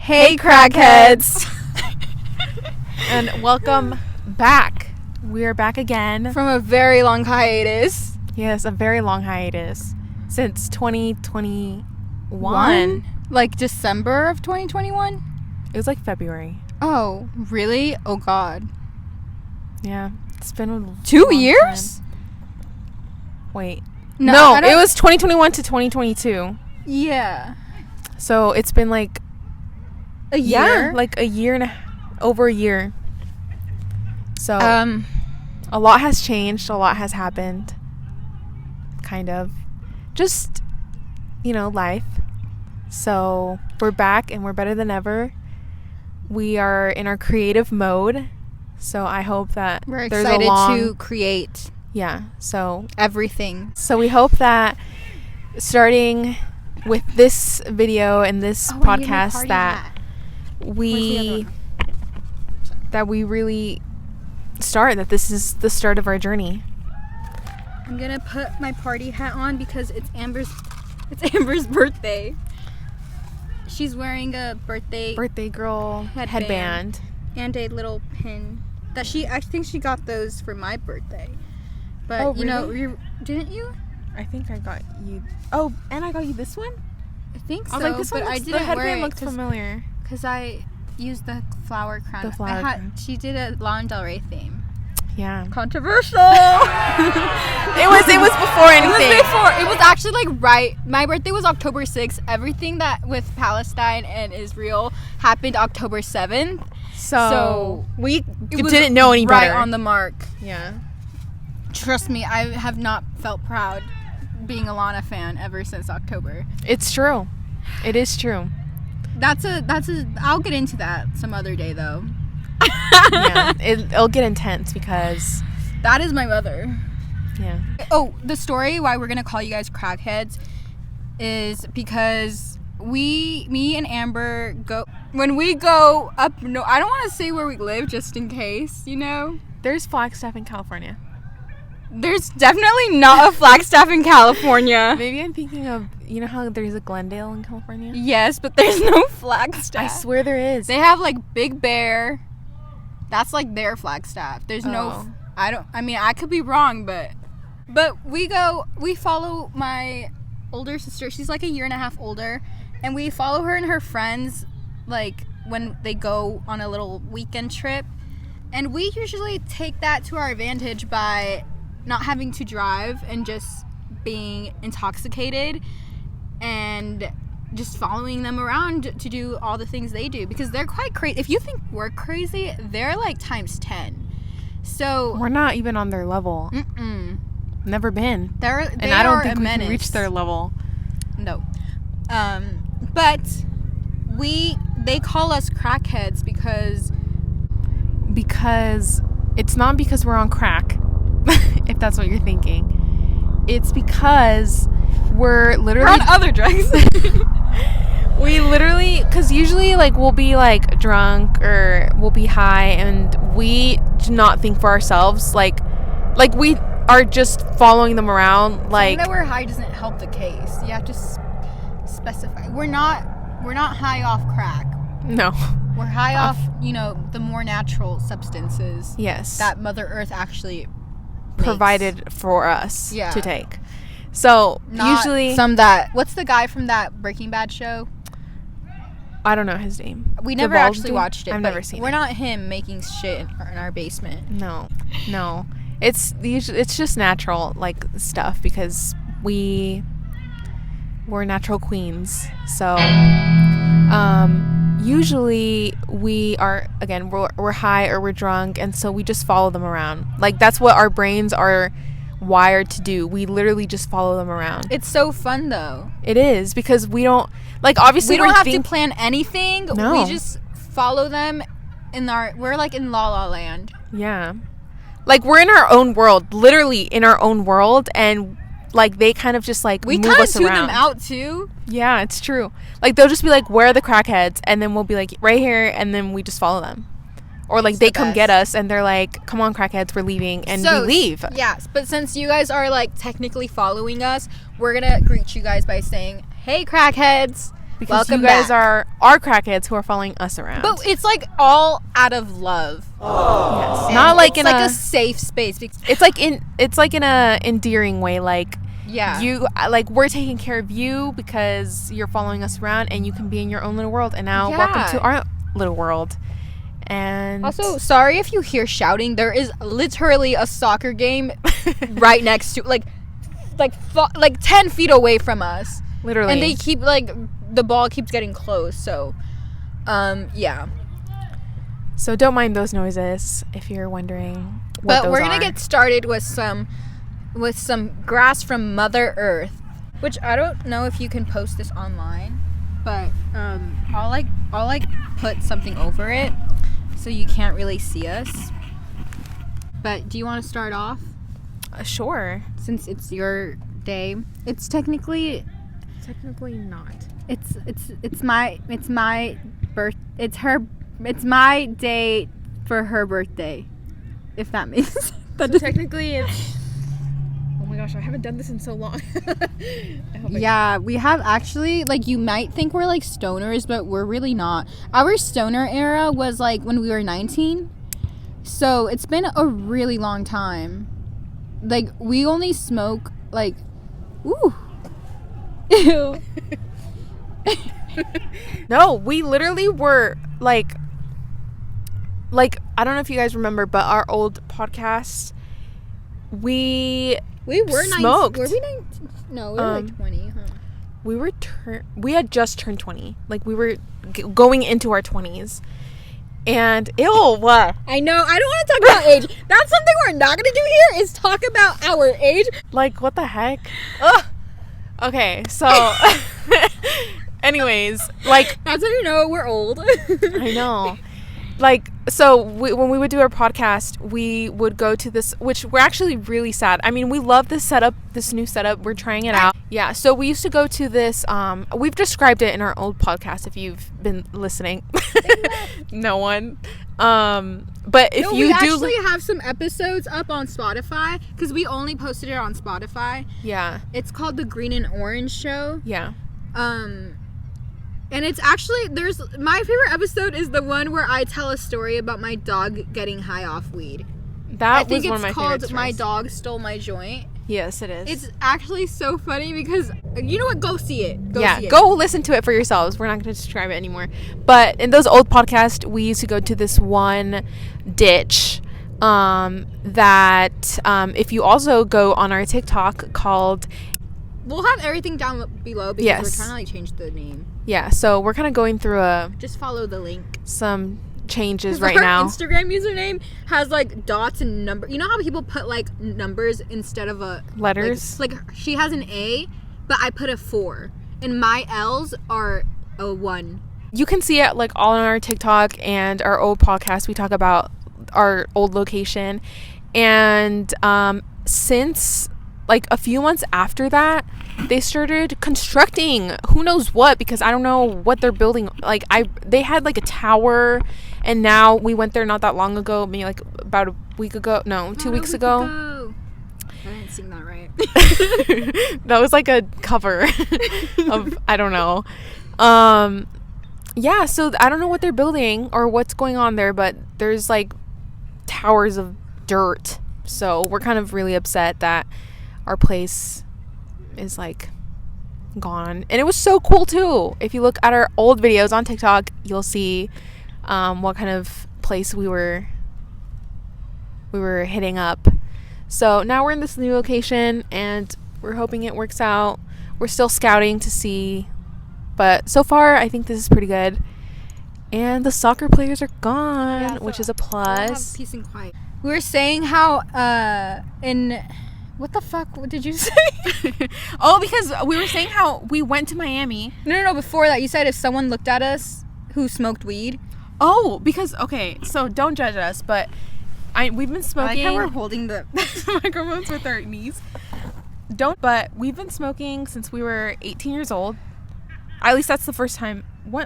Hey, crackheads! And welcome back. We are back again. From a very long hiatus. Yes, a very long hiatus. Since 2021. Like December of 2021? It was like February. Oh, really? Oh, God. Yeah. It's been a 2 years? Time. Wait. No, it was 2021 to 2022. Yeah. So it's been like a year? Yeah, like a year and over a year. So a lot has changed, a lot has happened. Kind of. Just, life. So we're back and we're better than ever. We are in our creative mode. So I hope that we're there's excited a long, to create. Yeah. So everything. So we hope that starting with this video and this podcast that we really start, that this is the start of our journey. I'm gonna put my party hat on because it's Amber's birthday. She's wearing a birthday girl headband and a little pin that I think she got those for my birthday. But didn't you? I think I got you. Oh, and I got you this one? I think so. I was like, this one I looks, didn't the headband wear it looked familiar. because I used the flower crown. Crown. She did a Lana Del Rey theme. Yeah. Controversial. It was before anything. It was actually like right. My birthday was October 6th. Everything that with Palestine and Israel happened October 7th. So we didn't know any better. Right on the mark. Yeah. Trust me, I have not felt proud being a Lana fan ever since October. It's true. It is true. I'll get into that some other day though. Yeah, it'll get intense because that is my mother. Yeah. Oh, the story why we're gonna call you guys crackheads is because me and Amber when we go up. No, I don't want to say where we live just in case. There's Flagstaff in California. There's definitely not a Flagstaff in California. Maybe I'm thinking of, how there's a Glendale in California? Yes, but there's no Flagstaff. I swear there is. They have like Big Bear. That's like their Flagstaff. There's no, I could be wrong, but we follow my older sister. She's like a year and a half older, and we follow her and her friends like when they go on a little weekend trip, and we usually take that to our advantage by not having to drive and just being intoxicated and just following them around to do all the things they do, because they're quite crazy. If you think we're crazy, they're like times 10. So we're not even on their level. Never been. They I don't think we can reach their level. No. But they call us crackheads because it's not because we're on crack. If that's what you're thinking. It's because we're literally on other drugs. We literally, because usually we'll be drunk or we'll be high, and we do not think for ourselves. Like we are just following them around. Saying that we're high doesn't help the case. You have to specify. We're not high off crack. No. We're high off the more natural substances. Yes. That Mother Earth actually provided for us to take. So usually what's the guy from that Breaking Bad show? I don't know his name. We never actually watched it. I've never seen it. We're not him making shit in our basement. No. It's just natural stuff because we're natural queens. So usually we are, again, we're high or we're drunk, and so we just follow them around. That's what our brains are wired to do. We literally just follow them around. It's so fun though. It is, because we don't obviously we don't have to plan anything. No. We just follow them we're in La La Land. Yeah. We're in our own world, literally in our own world, and they kind of just we move us tune around. them out too. Yeah, it's true. They'll just be where are the crackheads, and then we'll be right here, and then we just follow them. Or they come get us and they're like, come on, crackheads, we're leaving, and we leave. Yes, but since you guys are technically following us, we're gonna greet you guys by saying, hey, crackheads. Because Welcome you guys back. are our crackheads who are following us around. But it's like all out of love. Yes. And Not like it's in like a safe space. it's like in a endearing way, like Yeah. you like we're taking care of you because you're following us around and you can be in your own little world, and now welcome to our little world. And also, sorry if you hear shouting. There is literally a soccer game right next to like 10 feet away from us. Literally. And they keep the ball keeps getting close, so yeah. So don't mind those noises if you're wondering what But those we're going are. to get started with some grass from Mother Earth, which I don't know if you can post this online, but I'll put something over it so you can't really see us. But do you want to start off? Sure. Since it's your day. It's technically not. it's my day for her birthday, if that makes sense. So technically it's oh my gosh, I haven't done this in so long. Yeah, we have actually, you might think we're stoners, but we're really not. Our stoner era was when we were 19, so it's been a really long time. We only smoke ooh. Ew. No, we literally were I don't know if you guys remember, but our old podcast, we were smoked. 19. Were we 19? No, we were 20, huh? We had just turned 20. We were going into our 20s. And ew, what? I know. I don't want to talk about age. That's something we're not going to do here, is talk about our age. What the heck? Ugh. Okay, so anyways, that's how you know we're old. I know. So when we would do our podcast, we would go to this, which we're actually really sad. I mean, we love this setup, this new setup. We're trying it out. Yeah, so we used to go to this, we've described it in our old podcast if you've been listening. No one. But if you we do... actually have some episodes up on Spotify, because we only posted it on Spotify. Yeah. It's called The Green and Orange Show. Yeah. And it's actually, my favorite episode is the one where I tell a story about my dog getting high off weed. That was one of my favorite called stories. My Dog Stole My Joint. Yes, it is. It's actually so funny because, you know what, go see it. Go listen to it for yourselves. We're not going to describe it anymore. But in those old podcasts, we used to go to this one ditch that if you also go on our TikTok called... We'll have everything down below because we're trying to change the name. Yeah, so we're kind of going through just follow the link. Some changes right our now. Instagram username has dots and numbers. You know how people put numbers instead of letters? She has an A, but I put a 4. And my L's are a 1. You can see it all on our TikTok and our old podcast. We talk about our old location. And since a few months after that, they started constructing who knows what, because I don't know what they're building. They had a tower, and now we went there not that long ago, maybe about a week ago. No, 2 weeks ago. I didn't sing that right. That was a cover of I don't know. Yeah, so I don't know what they're building or what's going on there, but there's towers of dirt. So we're kind of really upset that our place is gone. And it was so cool too. If you look at our old videos on TikTok, you'll see what kind of place we were hitting up. So now we're in this new location and we're hoping it works out. We're still scouting to see, but so far I think this is pretty good. And the soccer players are gone, which is a plus. Peace and quiet. We were saying how what the fuck did you say? Oh, because we were saying how we went to Miami. No, before that, you said if someone looked at us who smoked weed. Oh, because, okay, so don't judge us, but we've been smoking. I like how we're holding the microphones with our knees. But we've been smoking since we were 18 years old. At least that's the first time.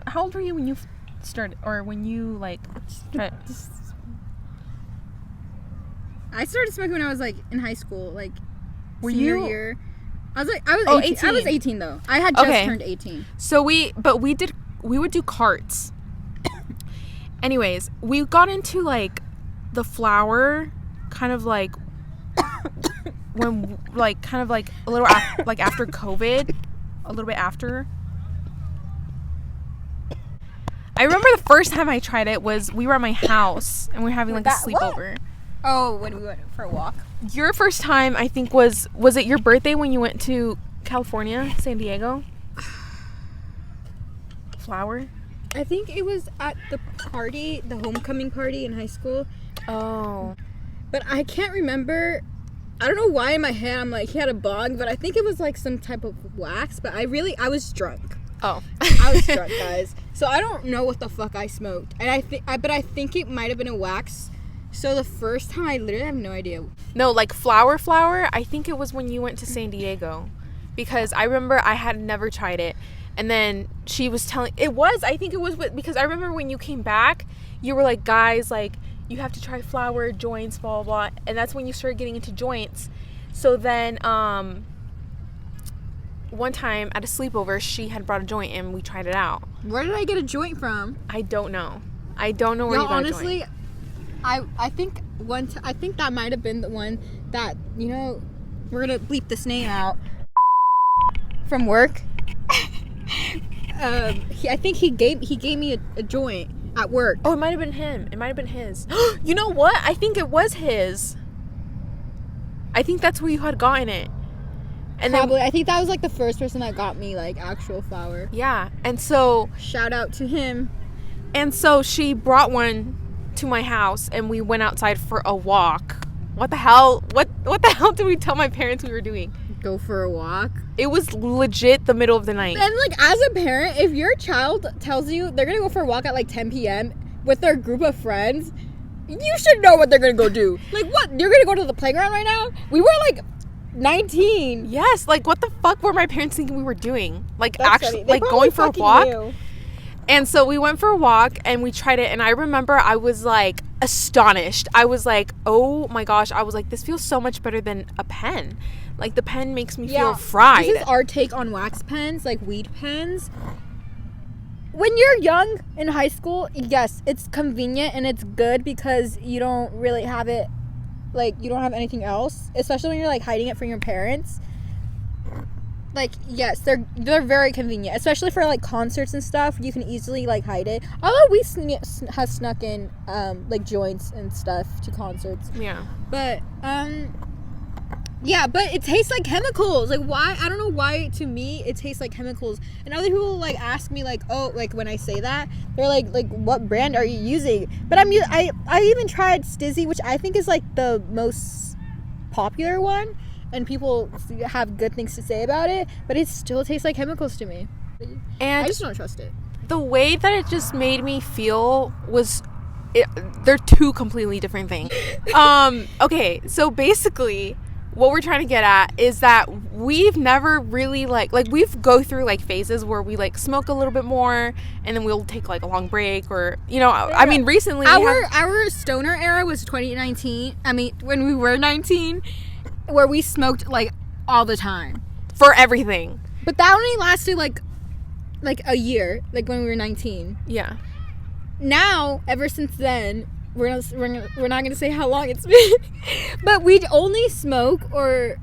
How old were you when you started, or when you, tried? I started smoking when I was in high school, were senior you year. I was 18. I was 18 though. I had just turned 18. So we would do carts. Anyways, we got into like the flower kind of like when like kind of like a little like after COVID, a little bit after. I remember the first time I tried it was we were at my house and we were having like a sleepover. What? Oh, when we went for a walk. Your first time, I think, was it your birthday when you went to California, San Diego? Flower? I think it was at the party, the homecoming party in high school. Oh. But I can't remember. I don't know why in my head I'm like, he had a bong, but I think it was like some type of wax, but I was drunk. Oh. I was drunk, guys. So I don't know what the fuck I smoked. And I think it might have been a wax. So the first time, I literally have no idea. No, like flower, I think it was when you went to San Diego. Because I remember I had never tried it. And then she was telling, I think it was because I remember when you came back, you were like, guys, like, you have to try flower, joints, blah, blah, blah. And that's when you started getting into joints. So then, one time at a sleepover, she had brought a joint and we tried it out. Where did I get a joint from? I don't know where you got honestly, a joint. I think I think that might have been the one that, you know, we're gonna bleep this name out from work. I think he gave me a joint at work. Oh, it might have been him. It might have been his. You know what? I think it was his. I think that's where you had gotten it. And probably. I think that was like the first person that got me like actual flower. Yeah. And so shout out to him. And so she brought one to my house and we went outside for a walk. What the hell? What the hell did we tell my parents we were doing? Go for a walk. It was legit the middle of the night. And like as a parent, if your child tells you they're gonna go for a walk at like 10 p.m. with their group of friends, you should know what they're gonna go do. Like what? You're gonna go to the playground right now? We were like 19. Yes, like what the fuck were my parents thinking we were doing? Like actually like going for a walk? Knew. And so we went for a walk and we tried it and I remember I was like astonished. I was like, oh my gosh. I was like, this feels so much better than a pen. Like the pen makes me feel fried. This is our take on wax pens, like weed pens. When you're young in high school, yes, it's convenient and it's good because you don't really have it, like you don't have anything else, especially when you're like hiding it from your parents. Like yes, they're very convenient, especially for like concerts and stuff. You can easily like hide it. Although we have snuck in like joints and stuff to concerts. Yeah. But yeah, but it tastes like chemicals. Like why? I don't know why. To me, it tastes like chemicals. And other people like ask me like, oh, like when I say that, they're like what brand are you using? But I even tried Stizzy, which I think is like the most popular one. And people have good things to say about it, but it still tastes like chemicals to me. And I just don't trust it. The way that it just made me feel was, they're two completely different things. Okay, so basically, what we're trying to get at is that we've never really like we've go through like phases where we like smoke a little bit more, and then we'll take like a long break, or you know, I mean, recently our stoner era was 2019. I mean, when we were 19. Where we smoked like all the time for everything, but that only lasted like a year, like when we were 19. Yeah. Now, ever since then, we're not gonna say how long it's been, but we only smoke we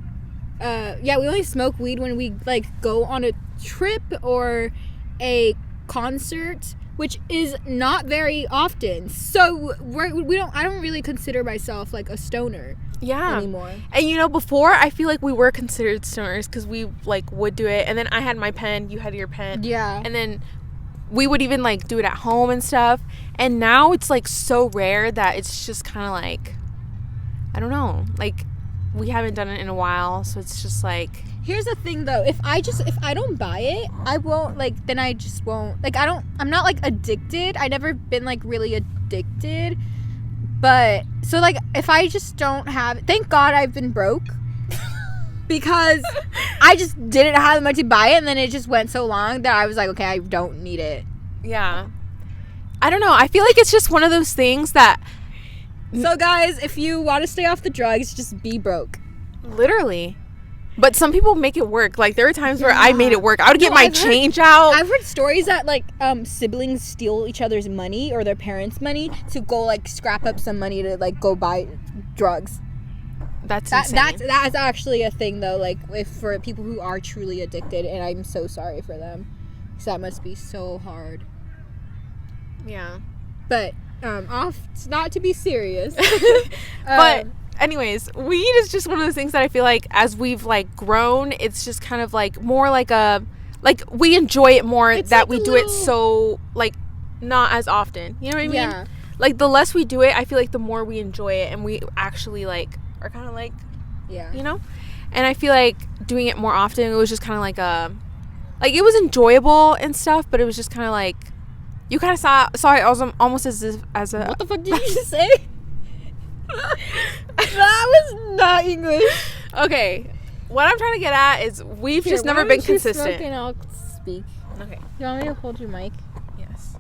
only smoke weed when we like go on a trip or a concert, which is not very often. So I don't really consider myself like a stoner. Yeah. Anymore. And you know, before I feel like we were considered stoners because we like would do it, and then I had my pen, you had your pen. Yeah. And then we would even like do it at home and stuff. And now it's like so rare that it's just kind of like, I don't know, like we haven't done it in a while, so it's just like. Here's the thing though, if I don't buy it, I won't like, then I just won't like, I'm not like addicted. I never been like really addicted. But so like if I just don't have, thank God I've been broke because I just didn't have the money to buy it, and then it just went so long that I was like, okay, I don't need it. Yeah. I don't know. I feel like it's just one of those things that. So guys, if you want to stay off the drugs, just be broke. Literally. But some people make it work. Like, there were times where I made it work. I would get my change out. I've heard stories that, like, siblings steal each other's money or their parents' money to go, like, scrap up some money to, like, go buy drugs. That's insane. That's actually a thing, though, like, if for people who are truly addicted, and I'm so sorry for them. So that must be so hard. Yeah. But, not to be serious. But... anyways, weed is just one of those things that I feel like as we've like grown, it's just kind of like more like we enjoy it more that like we do it so like not as often. You know what I mean? Yeah. Like the less we do it, I feel like the more we enjoy it and we actually like are kind of like, you know? And I feel like doing it more often, it was just kind of like it was enjoyable and stuff, but it was just kind of like you kind of saw it almost as a what the fuck did you just say? That was not English. Okay, what I'm trying to get at is we've just never been consistent. Smoke and I'll speak. Okay. You want me to hold your mic? Yes.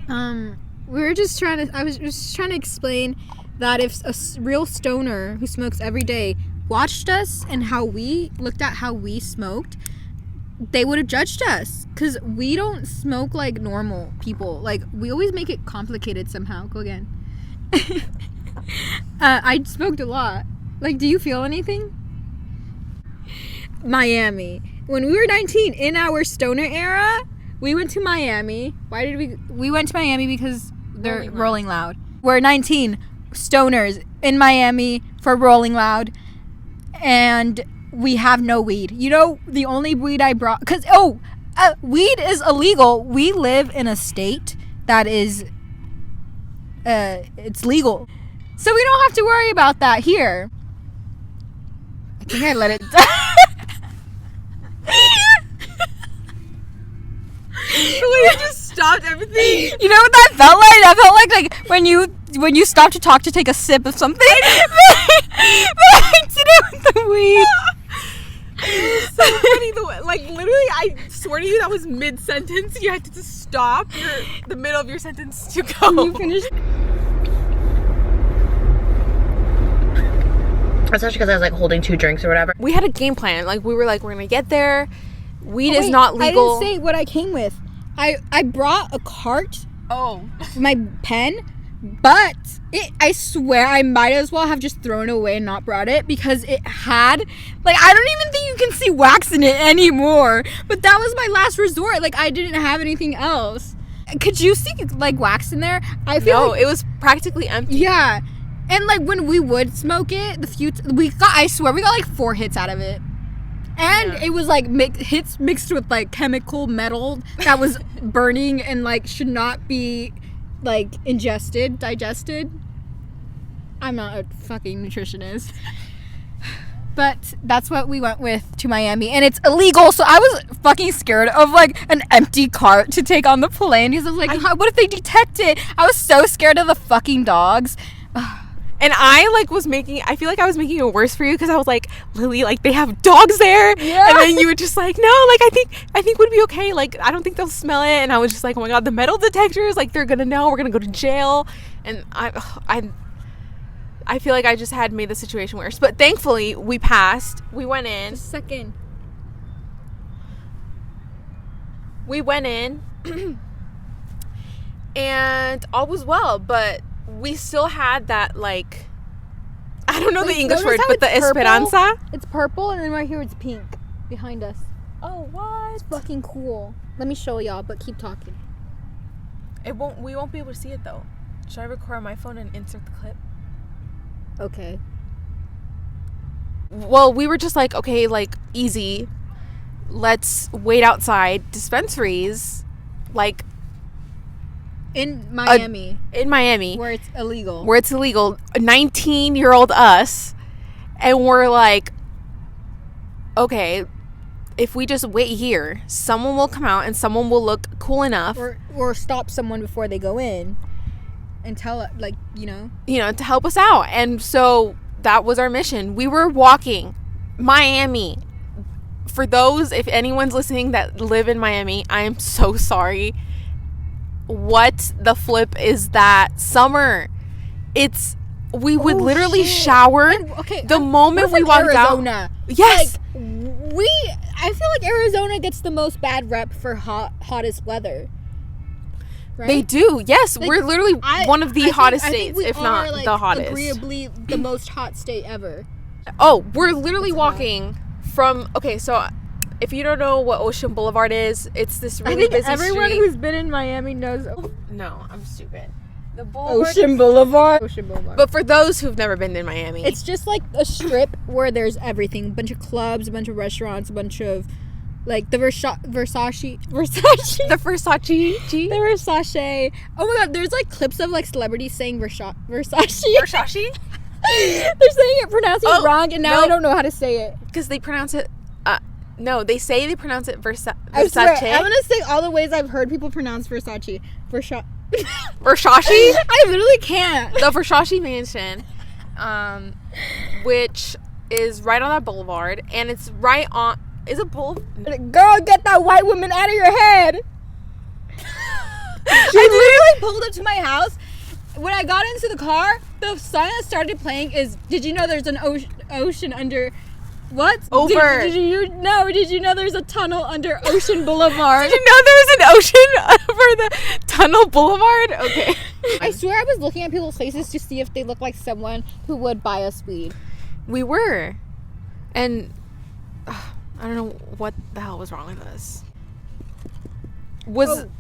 We were just trying to. I was just trying to explain that if a real stoner who smokes every day watched us and how we looked at how we smoked, they would have judged us because we don't smoke like normal people. Like we always make it complicated somehow. Go again. I smoked a lot. Like, do you feel anything? Miami. When we were 19, in our stoner era, we went to Miami. Why did we went to Miami because they're Rolling Loud. We're 19 stoners in Miami for Rolling Loud, and we have no weed. You know, the only weed I brought, because weed is illegal. We live in a state that is it's legal, so we don't have to worry about that here. I think I let it You just stopped everything. You know what that felt like? That felt like when you stop to talk to take a sip of something. But I did it with the weed. It was so funny. Like literally, I swear to you, that was mid-sentence. You had to just stop the middle of your sentence to go. You finished. Especially because I was like holding 2 drinks or whatever. We had a game plan. Like we were like, we're gonna get there. Weed is not legal. I didn't say what I came with. I brought a cart. Oh. My pen, but I swear I might as well have just thrown it away and not brought it because it had, like, I don't even think you can see wax in it anymore. But that was my last resort. Like, I didn't have anything else. Could you see, like, wax in there? I feel like it was practically empty. Yeah. And, like, when we would smoke it, I swear, we got, like, 4 hits out of it. And it was, like, hits mixed with, like, chemical metal that was burning and, like, should not be, like, digested. I'm not a fucking nutritionist. But that's what we went with to Miami. And it's illegal, so I was fucking scared of, like, an empty cart to take on the plane. Because I was like, what if they detect it? I was so scared of the fucking dogs. And I feel like I was making it worse for you because I was like, Lily, like they have dogs there. Yeah. And then you were just like, no, like I think would be okay. Like I don't think they'll smell it. And I was just like, oh my God, the metal detectors, like they're gonna know, we're gonna go to jail. And I feel like I just had made the situation worse. But thankfully we passed. We went in. Just a second. We went in and all was well, but we still had that, like, I don't know the English word, but the purple? Esperanza. It's purple, and then right here it's pink behind us. Oh, what? It's fucking cool. Let me show y'all, but keep talking. We won't be able to see it, though. Should I record on my phone and insert the clip? Okay. Well, we were just like, okay, like, easy. Let's wait outside dispensaries, like, in Miami. Where it's illegal. 19-year-old us. And we're like, okay, if we just wait here, someone will come out and someone will look cool enough. Or stop someone before they go in and tell, like, to help us out. And so that was our mission. We were walking Miami. For those, if anyone's listening that live in Miami, I am so sorry. What the flip is that summer? It's we would literally shower the moment we walked out. Yes. I feel like Arizona gets the most bad rep for hottest weather. Right? They do. Yes, like, we're literally one of the hottest states, if not like, the hottest. Agreeably, the most hot state ever. Oh, we're literally walking from. Okay, so if you don't know what Ocean Boulevard is, it's this really busy everyone street. who's been in Miami knows. No, I'm stupid. The boulevard. Ocean Boulevard. But for those who've never been in Miami, it's just like a strip where there's everything: a bunch of clubs, a bunch of restaurants, a bunch of. Like the Versace. The Versace. Oh my god, there's like clips of like celebrities saying Versace. Versace? They're saying it, pronouncing it wrong, and now I don't know how to say it. Because they pronounce it, no, they say they pronounce it Versace. I swear, I'm gonna say all the ways I've heard people pronounce Versace. Versace? I literally can't. The Versace Mansion, which is right on that boulevard, and it's right on. Is it boulevard? Girl, get that white woman out of your head. I literally pulled up to my house. When I got into the car, the song that started playing is "Did you know there's an ocean under what? Over. Did you know there's a tunnel under Ocean Boulevard? Did you know there was an ocean over the tunnel boulevard? Okay. I swear I was looking at people's faces to see if they look like someone who would buy us weed. We were, and. I don't know what the hell was wrong with us.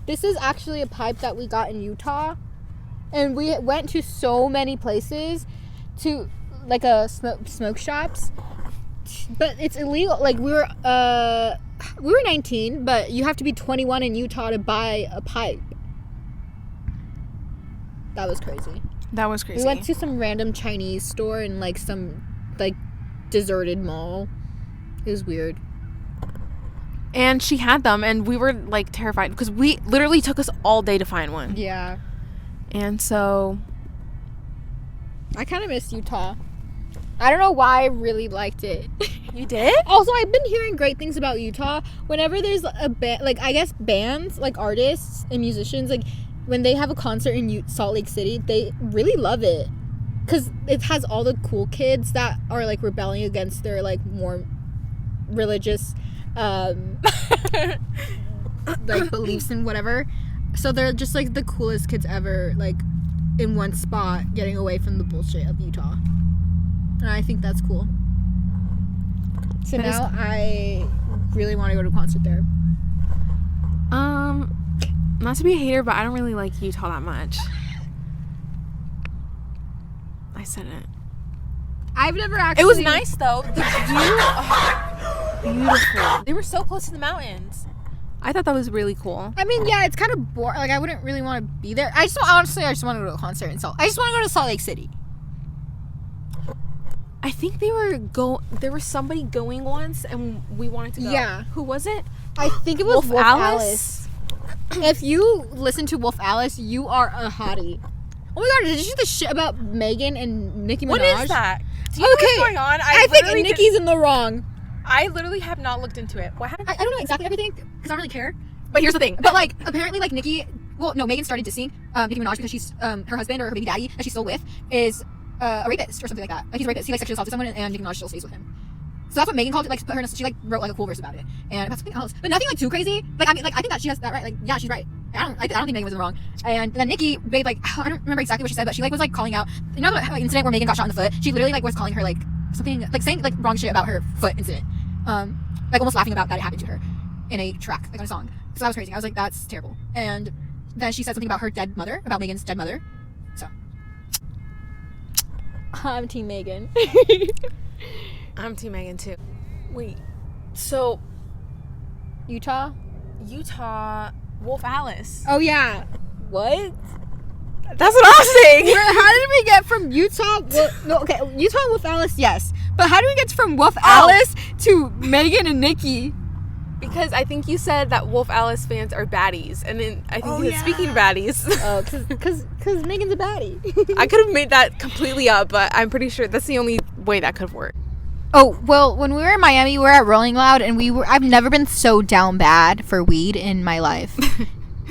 This is actually a pipe that we got in Utah, and we went to so many places to like smoke shops, but it's illegal. Like we were 19, but you have to be 21 in Utah to buy a pipe. That was crazy. We went to some random Chinese store in like some like deserted mall. It was weird. And she had them, and we were like terrified because we literally took us all day to find one. Yeah. And so I kind of miss Utah. I don't know why I really liked it. You did? Also, I've been hearing great things about Utah. Whenever there's a band, like I guess bands, like artists and musicians, like when they have a concert in Salt Lake City, they really love it because it has all the cool kids that are like rebelling against their like more religious like beliefs and whatever. So they're just like the coolest kids ever, like in one spot, getting away from the bullshit of Utah. And I think that's cool. So now I really want to go to a concert there. Not to be a hater, but I don't really like Utah that much. I said it. I've never actually. It was nice though. The view, beautiful. They were so close to the mountains. I thought that was really cool. I mean, yeah, it's kind of boring. Like I wouldn't really want to be there. I just want to go to a concert in Salt. I just want to go to Salt Lake City. I think there was somebody going once, and we wanted to go. Yeah. Who was it? I think it was Wolf Alice. If you listen to Wolf Alice, you are a hottie. Oh my god, did you see the shit about Megan and Nicki Minaj? What is that? Do you know what's going on? I think Nicki's in the wrong. I literally have not looked into it. What happened? I don't know exactly everything because I don't really care. But here's the thing. But like, apparently, like Megan started dissing Nicki Minaj because she's her husband or her baby daddy that she's still with is a rapist or something like that. Like he's a rapist. He like sexually assaulted someone and Nicki Minaj still stays with him. So that's what Megan called it. Like she like wrote like a cool verse about it and about something else, but nothing like too crazy. Like I mean, like I think that she has that right. Like yeah, she's right. I don't think Megan was in the wrong. And then Nicki made like I don't remember exactly what she said, but she like was like calling out. You know the like, incident where Megan got shot in the foot? She literally like was calling her like something like saying like wrong shit about her foot incident. Like almost laughing about that it happened to her in a track like on a song. So that was crazy. I was like that's terrible. And then she said something about her dead mother, about Megan's dead mother. So I'm Team Megan. I'm Team Megan too. Wait, so Utah, Wolf Alice. Oh yeah, what? That's what I was saying. How did we get from Utah? Utah and Wolf Alice, yes, but how do we get from Wolf Alice to Megan and Nicki? Because I think you said that Wolf Alice fans are baddies, and then I think speaking of baddies. Oh, because Megan's a baddie. I could have made that completely up, but I'm pretty sure that's the only way that could have worked. Oh, well, when we were in Miami, we were at Rolling Loud, and I've never been so down bad for weed in my life.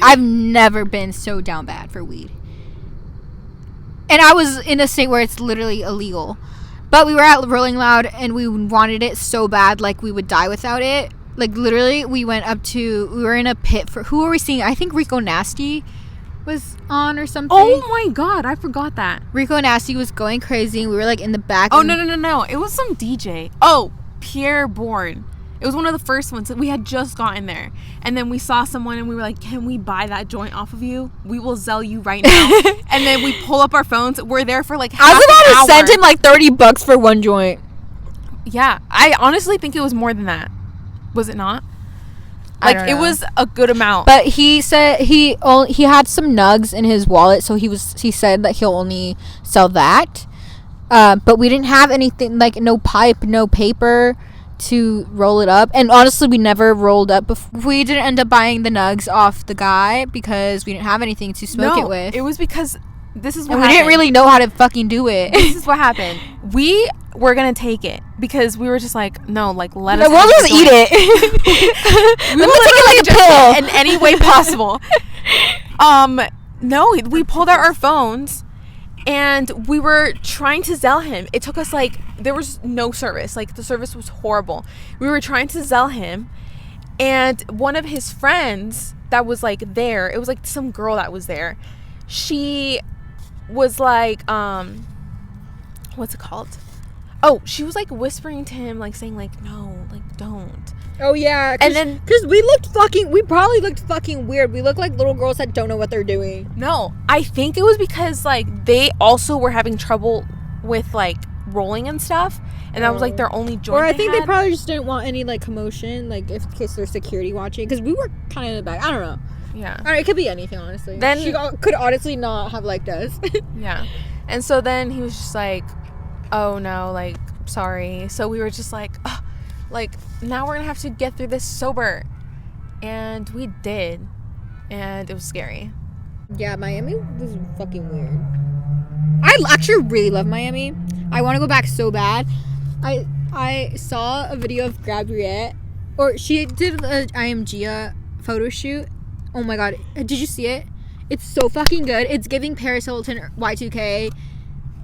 I've never been so down bad for weed. And I was in a state where it's literally illegal. But we were at Rolling Loud and we wanted it so bad, like we would die without it. Like literally, we were in a pit for, who were we seeing? I think Rico Nasty was on or something. Oh my god, I forgot that. Rico Nasty was going crazy and we were like in the back. Oh, no. It was some DJ. Oh, Pierre Bourne. It was one of the first ones. We had just gotten there. And then we saw someone and we were like, can we buy that joint off of you? We will sell you right now. And then we pull up our phones. We're there for like half I was about an to hour. send him like $30 for one joint. Yeah. I honestly think it was more than that. Was it not? I Like, don't it know. was a good amount. But he said he had some nugs in his wallet, so he said that he'll only sell that. But we didn't have anything, like no pipe, no paper to roll it up. And honestly, we never rolled up. We didn't end up buying the nugs off the guy because we didn't have anything to smoke it with. It was because this is what and we happened. didn't really know how to fucking do it. This is what happened. We were gonna take it because we were just like, no, like let us. We'll just eat it. We will take it like a pill in any way possible. No, we pulled out our phones and we were trying to Zelle him. It took us like, there was no service. Like the service was horrible. We were trying to Zelle him, and one of his friends that was like there, it was like some girl that was there. She was like, what's it called? Oh, she was like whispering to him, like saying like, no, like don't. Oh yeah, and then because we probably looked fucking weird. We looked like little girls that don't know what they're doing. No, I think it was because like they also were having trouble with like rolling and stuff, and that was like their only joint. Or I think they had. probably just didn't want any like commotion, like in case there's security watching, because we were kind of in the back. I don't know. Yeah. All right, it could be anything, honestly. Then she could honestly not have liked us. Yeah, and so then he was just like, oh no, like sorry. So we were just like, oh, like now we're gonna have to get through this sober, and we did, and it was scary. Yeah, Miami was fucking weird. I actually really love Miami. I want to go back so bad. I saw a video of Gabriette, or she did an IMG photo shoot. Oh my god, did you see it? It's so fucking good. It's giving Paris Hilton Y2K.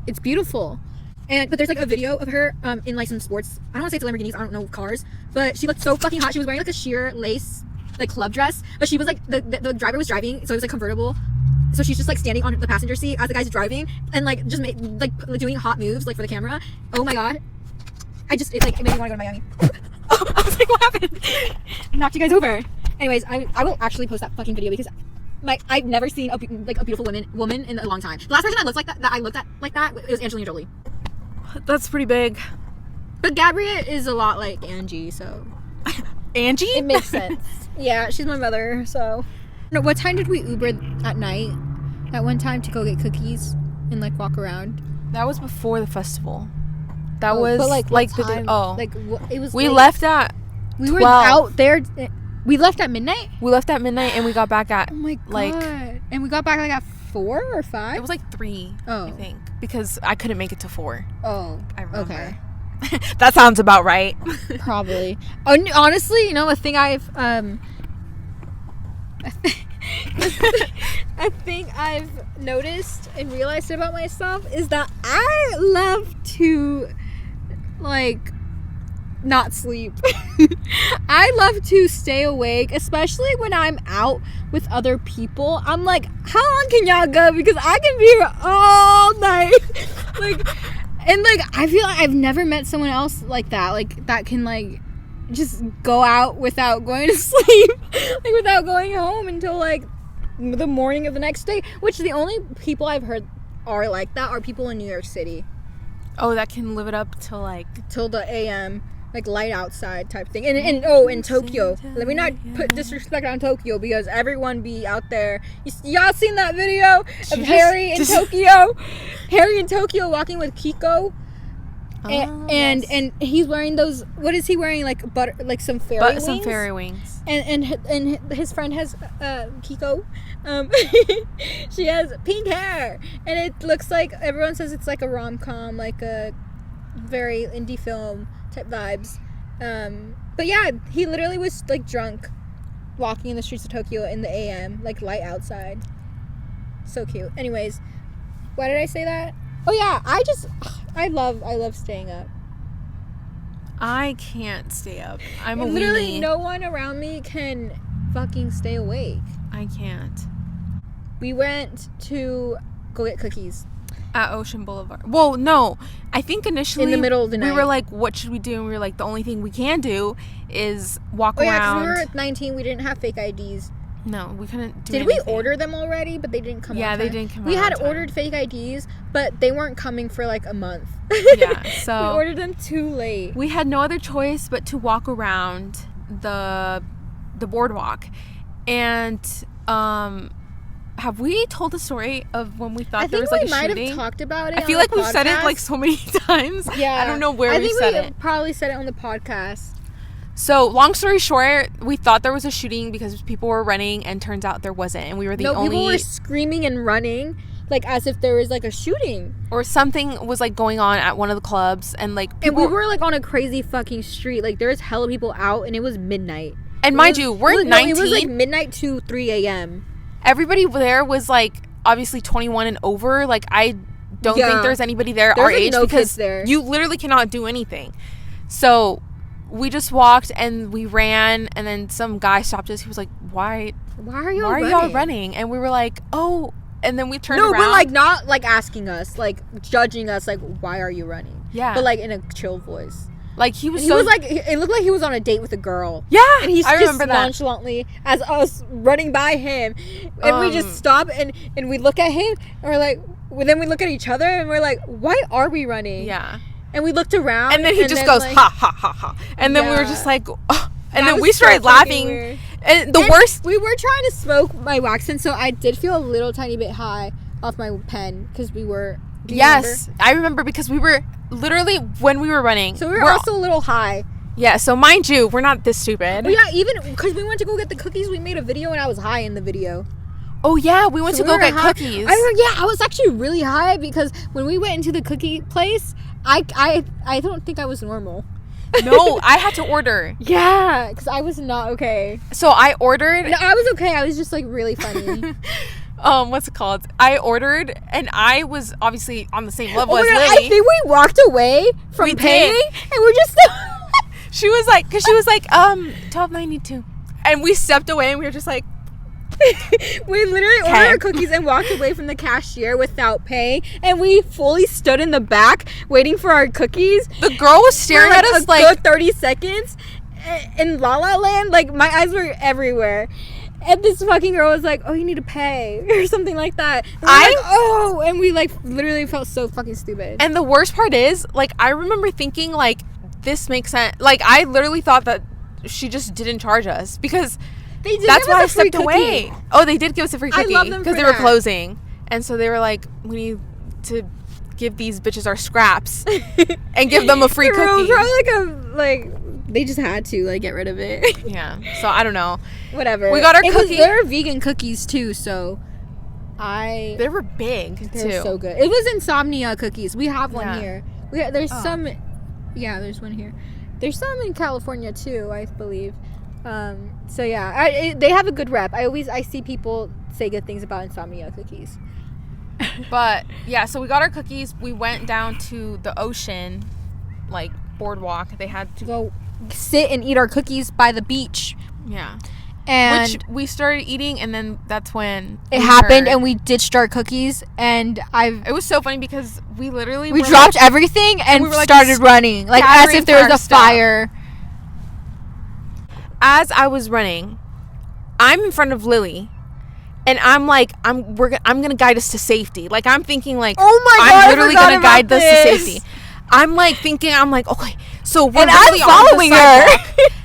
It's beautiful. But there's like a video of her in like some sports. I don't want to say it's Lamborghinis. I don't know cars, but she looked so fucking hot. She was wearing like a sheer lace like club dress, but she was like the driver was driving, so it was like convertible. So she's just like standing on the passenger seat as the guy's driving and like just doing hot moves like for the camera. Oh my god, it made me want to go to Miami. I was like, what happened? Knocked you guys over. Anyways, I will actually post that fucking video because I've never seen a beautiful woman in a long time. The last person I looked at it was Angelina Jolie. That's pretty big. But Gabrielle is a lot like Angie, so Angie? it makes sense. Yeah, she's my mother, so. No, what time did we Uber at night? At one time to go get cookies and like walk around. That was before the festival. That Oh, was but, like, like what the time? oh. Like it was. We late. left at We were 12. out there. We left at midnight. We left at midnight and we got back at Oh my god! like And we got back like at 4 or 5. it was like 3. Oh. I think because I couldn't make it to 4. Oh. I remember. Okay. That sounds about right. Probably. Honestly, you know, a thing I've I think I've noticed and realized about myself is that I love to like not sleep. I love to stay awake, especially when I'm out with other people. I'm like, how long can y'all go? Because I can be here all night. And I feel like I've never met someone else like that can like just go out without going to sleep, like without going home until like the morning of the next day. Which the only people I've heard are like that are people in New York City. Oh, that can live it up till the AM, like light outside type thing. And in Tokyo, let me not put disrespect on Tokyo because everyone be out there. Y'all seen that video of Harry in Tokyo? Harry in Tokyo walking with Kiko. And he's wearing those. What is he wearing? Like some fairy wings. Some fairy wings. And his friend has Kiko. She has pink hair, and it looks like everyone says it's like a rom-com, like a very indie film type vibes. But yeah, he literally was like drunk, walking in the streets of Tokyo in the AM, like light outside. So cute. Anyways, Why did I say that? Oh yeah, I love staying up. I can't stay up. I'm a literally weenie. no one around me can fucking stay awake. I can't. We went to go get cookies At Ocean Boulevard. Well, no. I think initially in the middle of the night. we were like, what should we do? And we were like, the only thing we can do is walk Oh yeah, around. because we were 19. We didn't have fake IDs. No, we couldn't do Did anything. we order them already? But they didn't come. Yeah, on time. they didn't come. We on had time. ordered fake IDs, but they weren't coming for like a month. Yeah, so we ordered them too late. we had no other choice but to walk around the boardwalk. And have we told the story of when we thought there was like a might shooting? have talked about it. I feel on like the we've said it podcast. like so many times. Yeah, I don't know where I we think said we it. probably said it on the podcast. So, long story short, we thought there was a shooting because people were running, and turns out there wasn't, and we were the only. People were screaming and running, like as if there was like a shooting, or something was like going on at one of the clubs, and like and people. we were like on a crazy fucking street. Like there was hella people out, and it was midnight. And mind you, we're 19. It was like midnight to 3 a.m. Everybody there was like obviously 21 and over. Like I don't think there's anybody there our like, age no because kids there. You literally cannot do anything. So we just walked and we ran, and then some guy stopped us. He was like, "Why are y'all running?" And we were like, "Oh." And then we turned around. No, but like not like asking us, like judging us, like why are you running? Yeah. But like in a chill voice. Like he was. He was like, it looked like he was on a date with a girl. Yeah, and he's I just remember that. nonchalantly as us running by him, and we just stop and we look at him and we're like, then we look at each other and we're like, why are we running? Yeah. And we looked around, and then he just goes, like, ha ha ha ha, and then we were just like, oh. And that then was we started so fucking laughing. weird. And the worst. We were trying to smoke my wax, and so I did feel a little tiny bit high off my pen because we were. Yes, remember? I remember because we were literally when we were running. So we were also a little high. Yeah, so mind you, we're not this stupid. But yeah, even because we went to go get the cookies, we made a video and I was high in the video. Oh yeah, we went to go get high. cookies. I was actually really high because when we went into the cookie place, I don't think I was normal. No, I had to order. Yeah, because I was not okay. So I ordered. No, I was okay. I was just like really funny. What's it called? I ordered, and I was obviously on the same level as God, Lily. I think we walked away from paying, and we're just. She was like, $12.92, and we stepped away, and we were just like. We literally ordered our cookies and walked away from the cashier without paying, and we fully stood in the back waiting for our cookies. The girl was staring at us like good 30 seconds in La La Land. Like my eyes were everywhere, and this fucking girl was like, "Oh, you need to pay," or something like that. And and we like literally felt so fucking stupid. And the worst part is, like, I remember thinking like, this makes sense. Like, I literally thought that she just didn't charge us because. That's why I stepped away. Oh, they did give us a free cookie because they were closing, and so they were like, "We need to give these bitches our scraps and give them a free cookie." Probably they just had to like get rid of it. Yeah. So I don't know. Whatever. We got our cookie. They're vegan cookies too, so they were big too. They're so good. It was Insomnia cookies. We have one here. There's some. Yeah, there's one here. There's some in California too, I believe. So yeah, they have a good rep. I see people say good things about Insomnia cookies. But yeah, so we got our cookies. We went down to the ocean, like boardwalk. They had to go sit and eat our cookies by the beach. Yeah. And which we started eating, and then that's when it happened, and we ditched our cookies. And it was so funny because we literally dropped everything and we started running, like as if there was a fire. As I was running, I'm in front of Lily, and I'm like, I'm gonna guide us to safety. Like I'm thinking, like, oh my God, I'm literally gonna guide us to safety. I'm like thinking, I'm like, okay, so we're literally following her.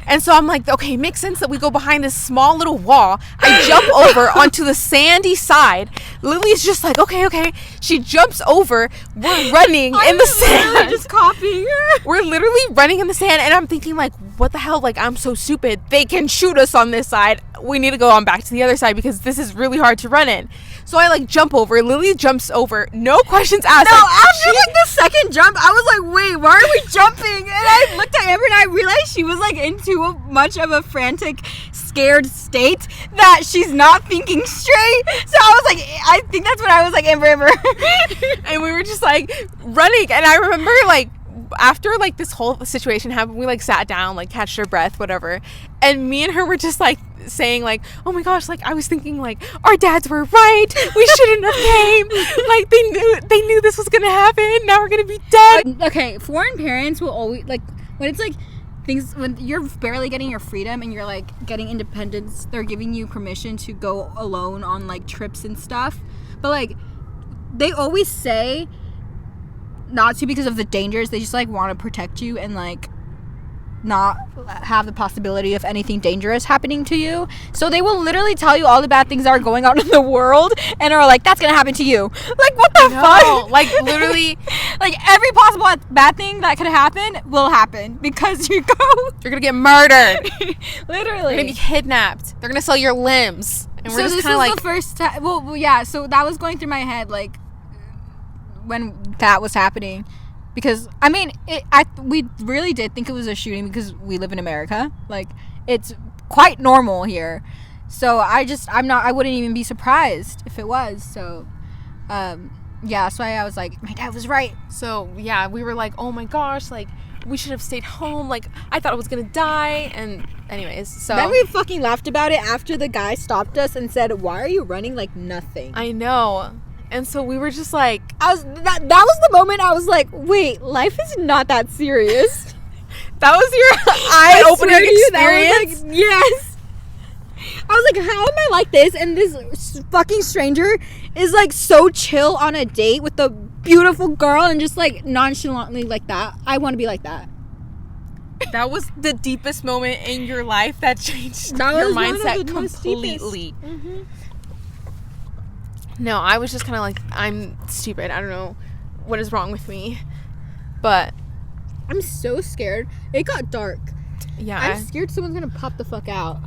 And so I'm like, okay, it makes sense that we go behind this small little wall. I jump over onto the sandy side. Lily's just like, okay. She jumps over. We're running in the sand. Just copying her. We're literally running in the sand, and I'm thinking, like, what the hell? Like, I'm so stupid. They can shoot us on this side. We need to go on back to the other side because this is really hard to run in. So I like jump over. Lily jumps over. No questions asked. No, after like the second jump, I was like, wait, why are we jumping? And I looked at Amber and I realized she was like in too much of a frantic, scared state that she's not thinking straight. So I was like, I think that's when I was like, Amber. just like running, and I remember like after like this whole situation happened, we like sat down, like catched our breath, whatever, and me and her were just like saying like, oh my gosh, like I was thinking like our dads were right, we shouldn't have came, like they knew this was gonna happen, now we're gonna be dead. Okay, foreign parents will always like when it's like things when you're barely getting your freedom and you're like getting independence, they're giving you permission to go alone on like trips and stuff, but like they always say not to because of the dangers. They just like want to protect you and like not have the possibility of anything dangerous happening to you. So they will literally tell you all the bad things that are going on in the world and are like, that's gonna happen to you. Like, what the fuck? Like literally like every possible bad thing that could happen will happen because you're gonna get murdered. Literally, you're gonna be kidnapped, they're gonna sell your limbs, and we're just kind of like the first time. Well, yeah, so that was going through my head like when that was happening, because I mean we really did think it was a shooting because we live in America, like it's quite normal here, so I wouldn't even be surprised if it was. So yeah, so I was like, my dad was right. So yeah, we were like, oh my gosh, like we should have stayed home, like I thought I was gonna die. And anyways, so then we fucking laughed about it after the guy stopped us and said, why are you running like nothing? I know. And so we were just like, that was the moment I was like, wait, life is not that serious. That was your eye-opening experience? Like, yes. I was like, how am I like this? And this fucking stranger is like so chill on a date with a beautiful girl and just like nonchalantly like that. I want to be like that. That was the deepest moment in your life that changed your mindset completely. Mm-hmm. No, I was just kind of like, I'm stupid. I don't know what is wrong with me. But I'm so scared. It got dark. Yeah. I'm scared someone's going to pop the fuck out.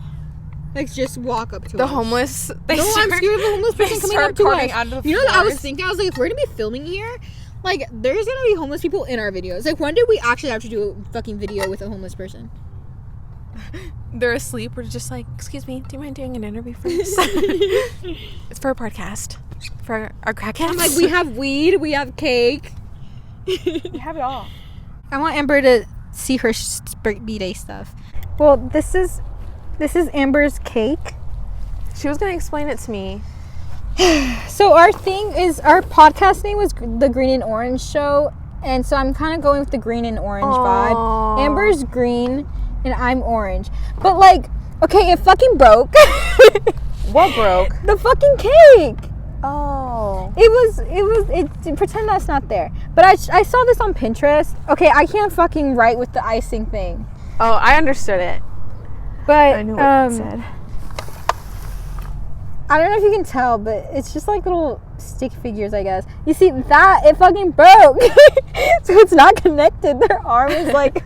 Like, just walk up to the us. Homeless. I'm scared of the homeless person coming up to us. Out of the floors. What I was thinking? I was like, if we're going to be filming here, like, there's going to be homeless people in our videos. Like, when did we actually have to do a fucking video with a homeless person? They're asleep. We're just like, excuse me, do you mind doing an interview for us? It's for a podcast. For our crackheads. I'm like, we have weed, we have cake. We have it all. I want Amber to see her B-Day stuff. Well, this is Amber's cake. She was going to explain it to me. So our podcast name was The Green and Orange Show. And so I'm kind of going with the green and orange vibe. Amber's green and I'm orange. But like, okay, it fucking broke. What broke? The fucking cake. Oh. Pretend that's not there. But I saw this on Pinterest. Okay, I can't fucking write with the icing thing. Oh, I understood it. But I knew what it said. I don't know if you can tell, but it's just like little stick figures, I guess. You see that? It fucking broke. So it's not connected. Their arm is like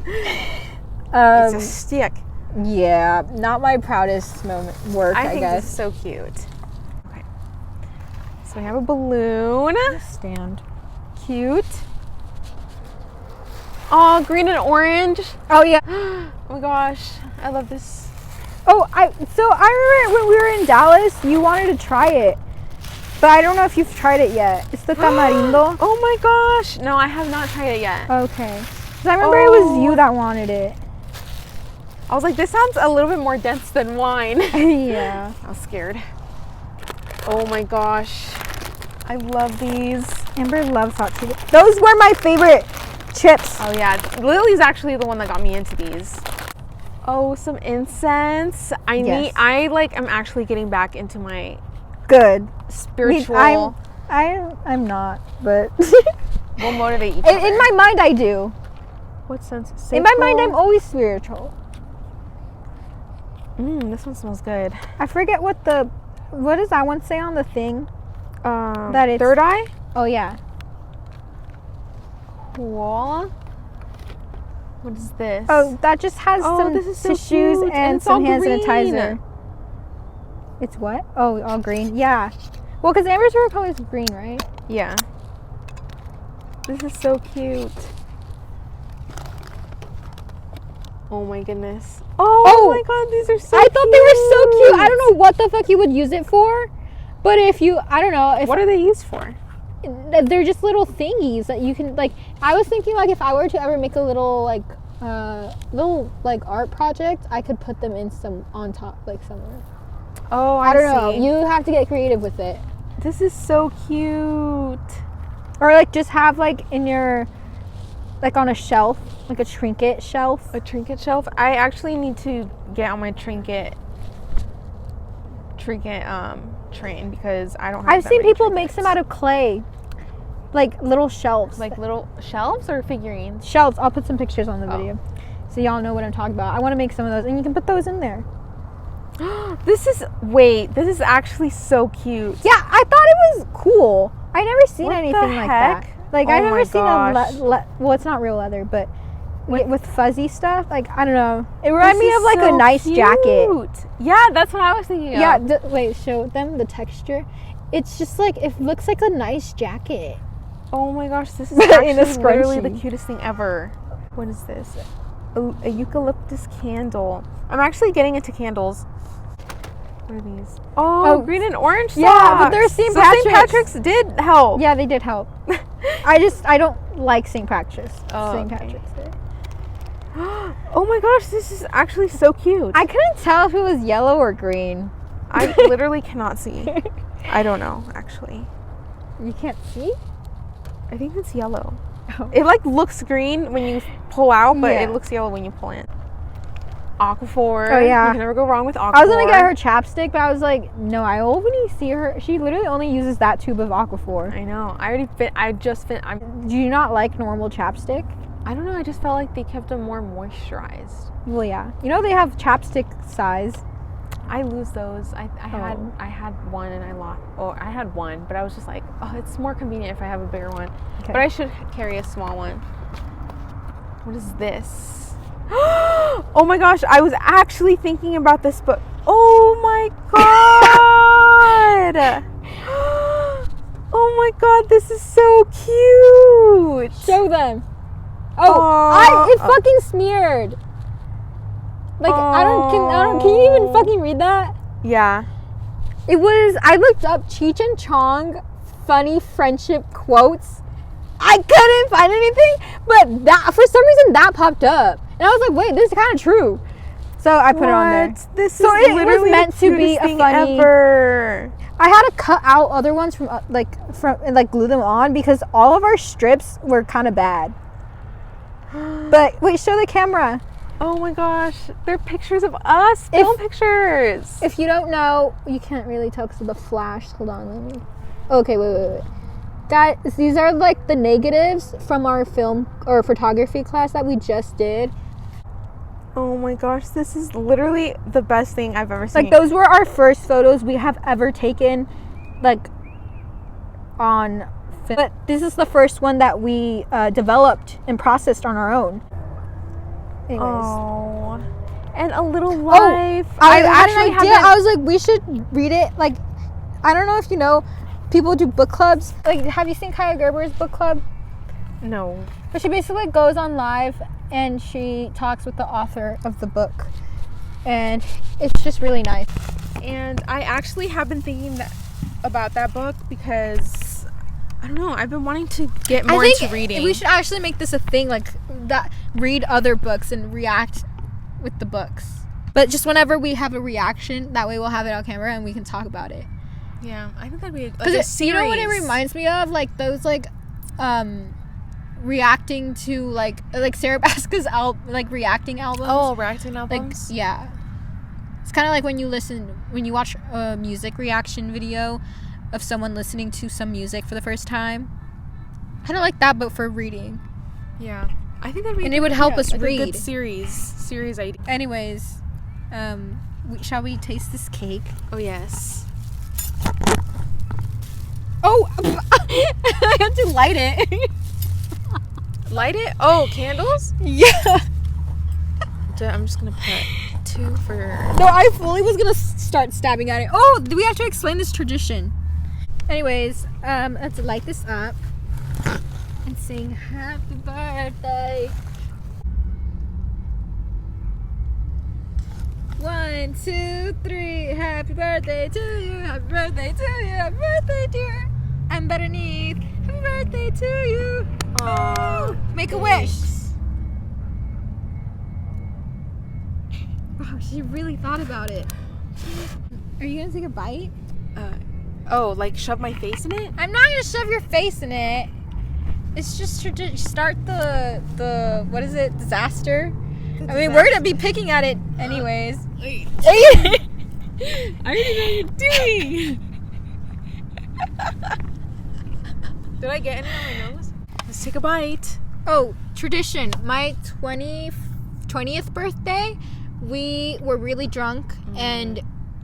it's a stick. Yeah, not my proudest work, I think guess. This is so cute. Okay. So we have a balloon. Stand. Cute. Oh, green and orange. Oh yeah. Oh my gosh, I love this. Oh, I remember when we were in Dallas, you wanted to try it. But I don't know if you've tried it yet. It's the tamarindo. Oh my gosh. No, I have not tried it yet. Okay. Because I remember it was you that wanted it. I was like, this sounds a little bit more dense than wine. Yeah. I was scared. Oh my gosh. I love these. Amber loves hot Cheetos. Those were my favorite chips. Oh yeah. Lily's actually the one that got me into these. Oh, some incense. I'm actually getting back into my good spiritual. I'm not, but we'll motivate each other. In my mind, I do. What sense? In my mind, I'm always spiritual. This one smells good. I forget what does that one say on the thing? That it's third eye? Oh yeah. Cool. What is this? Oh, that just has some tissues and some hand sanitizer. It's what? Oh, all green. Yeah. Well, because Amber's favorite color is green, right? Yeah. This is so cute. Oh my goodness. Oh my god, these are so cute. I thought they were so cute. I don't know what the fuck you would use it for. But if you, I don't know. What are they used for? they're just little thingies that you can, like, I was thinking, like, if I were to ever make a little, like, art project, I could put them in on top, like, somewhere. Oh, I don't know. You have to get creative with it. This is so cute. Or, like, just have, like, in your, like, on a shelf, like a trinket shelf. A trinket shelf? I actually need to get on my trinket train because I don't have I've seen people make some out of clay. Like little shelves. Like little shelves or figurines? Shelves. I'll put some pictures on the video so y'all know what I'm talking about. I want to make some of those, and you can put those in there. This is actually so cute. Yeah, I thought it was cool. I never seen anything like that. Like, I've never seen well, it's not real leather, but with fuzzy stuff. Like, I don't know. It reminded me of, like, a nice jacket. Yeah, that's what I was thinking of. Yeah, wait, show them the texture. It's just, like, it looks like a nice jacket. Oh my gosh, this is actually literally the cutest thing ever. What is this? A eucalyptus candle. I'm actually getting into candles. What are these? Oh, green and orange socks. Yeah, but they're St. Patrick's. St. Patrick's did help. Yeah, they did help. I don't like St. Patrick's. St. Patrick's Day. Oh my gosh, this is actually so cute. I couldn't tell if it was yellow or green. I literally cannot see. I don't know, actually. You can't see? I think it's yellow. Oh. It, like, looks green when you pull out, but it looks yellow when you pull in. Aquaphor. Oh, yeah. You can never go wrong with Aquaphor. I was going to get her chapstick, but I was like, no, I only see her. She literally only uses that tube of Aquaphor. I know. Do you not like normal chapstick? I don't know. I just felt like they kept them more moisturized. Well, yeah. You know they have chapstick size. I lose those. I had one and I lost. Oh, I had one, but I was just like, oh, it's more convenient if I have a bigger one. Okay. But I should carry a small one. What is this? Oh my gosh, I was actually thinking about this book. Oh my god! Oh my god, this is so cute. Show them. It fucking smeared. Like, can you even fucking read that? Yeah. I looked up Cheech and Chong funny friendship quotes. I couldn't find anything, but that, for some reason, that popped up. And I was like, wait, this is kind of true. So I put it on there. This is literally it was meant to be a funny. Ever. I had to cut out other ones from glue them on because all of our strips were kind of bad. But wait, show the camera. Oh my gosh, they're pictures of us, film pictures. If you don't know, you can't really tell because of the flash. Hold on, let me. Okay, wait. Guys, these are like the negatives from our film or photography class that we just did. Oh my gosh, this is literally the best thing I've ever seen. Like, those were our first photos we have ever taken, like, on film. But this is the first one that we developed and processed on our own. Anyways. Oh, and a little life. I had an idea. I was like, we should read it. Like, I don't know if you know, people do book clubs. Like, have you seen Kaya Gerber's book club? No. But she basically goes on live and she talks with the author of the book. And it's just really nice. And I actually have been thinking about that book because, I don't know, I've been wanting to get more into reading. We should actually make this a thing, like, that, read other books and react with the books. But just whenever we have a reaction, that way we'll have it on camera and we can talk about it. Yeah, I think that'd be a series. You know what it reminds me of? Like, those, like, reacting to, like Sarah Baska's reacting albums. Oh, reacting albums? Like, yeah. It's kind of like when you watch a music reaction video of someone listening to some music for the first time. Kind of like that, but for reading. Yeah. I think that'd be it would help us like read. A good series idea. Anyways, shall we taste this cake? Oh, yes. Oh, I had to light it. Light it? Oh, candles? Yeah. I'm just gonna put 2 for... No, I fully was gonna start stabbing at it. Oh, do we have to explain this tradition? Anyways, let's light this up and sing happy birthday. 1, 2, 3, happy birthday to you, happy birthday to you, happy birthday dear. I'm better underneath. birthday to you. Aww. Make a wish. Wow, she really thought about it. Are you gonna take a bite? Oh, like shove my face in it? I'm not gonna shove your face in it. It's just to start the what is it? Disaster. I mean, we're gonna be picking at it anyways. Wait. I already know what you're doing. Did I get any on my nose? Let's take a bite. Oh, tradition. My 20th birthday, we were really drunk and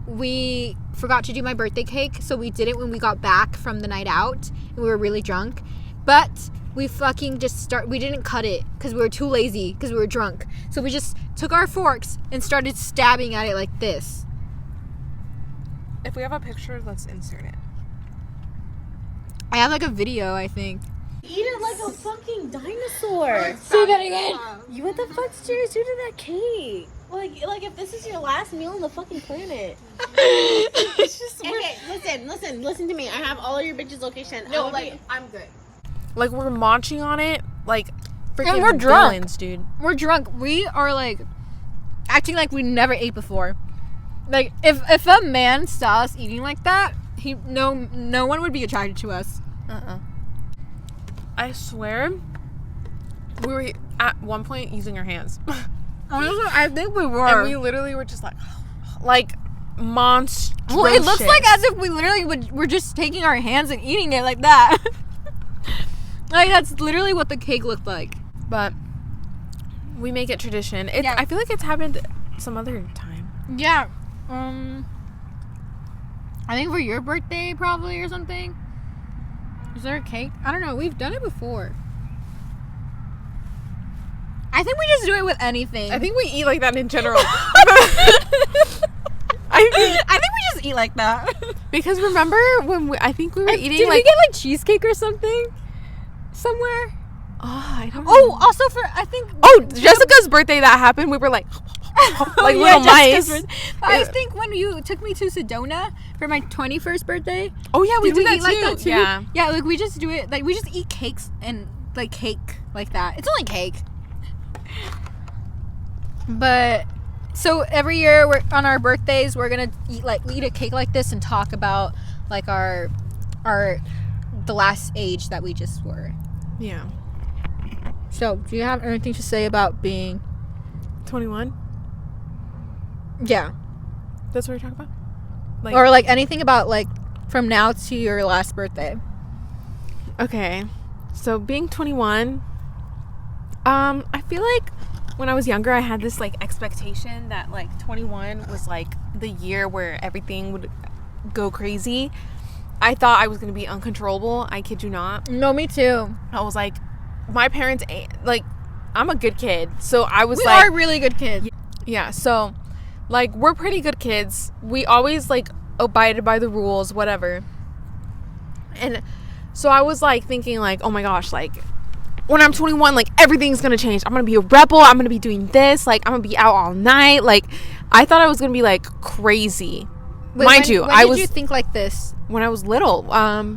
we forgot to do my birthday cake, so we did it when we got back from the night out and we were really drunk. But we fucking we didn't cut it because we were too lazy because we were drunk. So we just took our forks and started stabbing at it like this. If we have a picture, let's insert it. I have like a video, I think. Eat it like a fucking dinosaur. Say that again. You what the fuck did you do to that cake? Like if this is your last meal on the fucking planet. It's just Okay, listen to me. I have all of your bitches' location. No, I'm good. like we're munching on it, like freaking And we're drunk. villains, dude. We're drunk. We are like acting like we never ate before. Like if a man saw us eating like that, no one would be attracted to us. I swear, we were at one point using our hands, Honestly, I think we were. and we literally were just like monstrous. Well, it looks like as if we literally we're just taking our hands and eating it like that. Like that's literally what the cake looked like. But we make it tradition. Yeah. I feel like it's happened some other time. Yeah. I think for your birthday probably or something. Is there a cake? I don't know. We've done it before. I think we just do it with anything. I think we eat like that in general. I think we just eat like that. Because remember when I think we were eating Did like we get like cheesecake or something? Somewhere? I don't Oh, remember. also for I think Jessica's birthday that happened, we were like like yeah, little Jessica's mice. birthday. I think when you took me to Sedona for my 21st birthday. Oh yeah, we did do eat like that too? Yeah. Yeah, like we just do it. Like we just eat cakes and like cake like that. It's only cake. But so every year we're on our birthdays we're gonna eat a cake like this and talk about like the last age that we just were. Yeah. So do you have anything to say about being 21? Yeah. That's what you're talking about? Like, Or like anything about like from now to your last birthday. okay. So being 21, I feel like when I was younger I had this like expectation that like 21 was like the year where everything would go crazy. I thought I was going to be uncontrollable. I kid you not. No, me too. I was like, my parents like, I'm a good kid. So I was We like, are really good kids. yeah, so like we're pretty good kids. We always like abided by the rules, whatever. And so I was like thinking like, oh my gosh, like when I'm 21, like everything's gonna change. I'm gonna be a rebel. I'm gonna be doing this. Like I'm gonna be out all night. Like I thought I was gonna be like crazy. Mind you, when did you think like this? When I was little,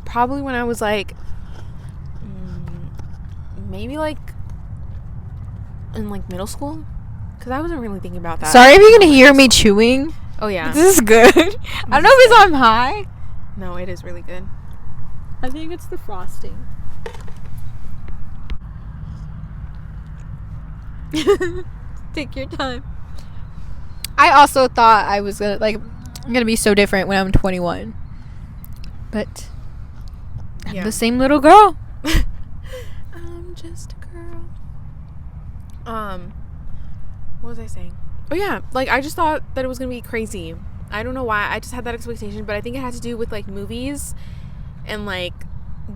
probably when I was like maybe like in like middle school, because I wasn't really thinking about that. Sorry if you're gonna hear me chewing. Oh yeah, This is good. I don't know if it's on high. no, it is really good. I think it's the frosting. Take your time. I also thought I was gonna be so different when I'm 21, but I'm Yeah. the same little girl. I'm just a girl. What was I saying? Oh yeah, like I just thought that it was gonna be crazy. I don't know why. I just had that expectation, but I think it had to do with like movies and like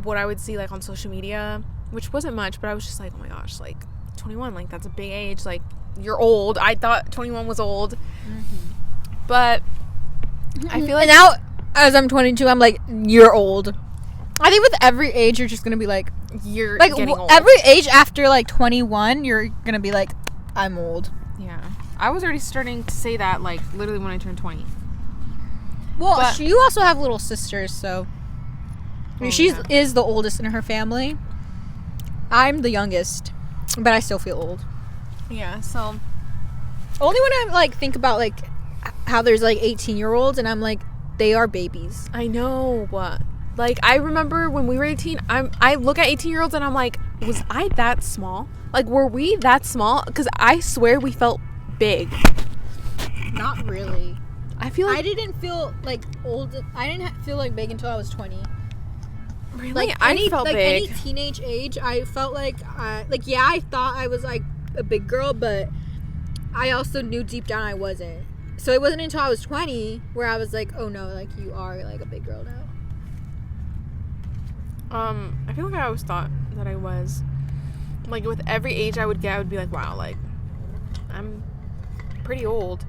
what I would see like on social media, which wasn't much, but I was just like, oh my gosh, like 21, like that's a big age. Like you're old. I thought 21 was old, but I feel like And now, as I'm 22, I'm like, you're old. I think with every age, you're just gonna be like you're like getting old. every age after like 21, you're gonna be like, I'm old. Yeah, I was already starting to say that like literally when I turned 20. Well, But- you also have little sisters, so I mean, is the oldest in her family. I'm the youngest, but I still feel old. Yeah, so Only when I like think about like how there's like 18-year-olds and I'm like, they are babies. I know what. Like, I remember when we were 18, I look at 18-year-olds and I'm like, was I that small? Like, were we that small? Because I swear we felt big. Not really. I feel like... I didn't feel like old. I didn't feel like big until I was 20. Really? Like I felt like big. any teenage age, I felt like yeah, I thought I was like a big girl, but I also knew deep down I wasn't. So it wasn't until I was 20 where I was like, oh no, like you are like a big girl now. I feel like I always thought that I was. Like, with every age I would get, I would be like, wow, like, I'm pretty old.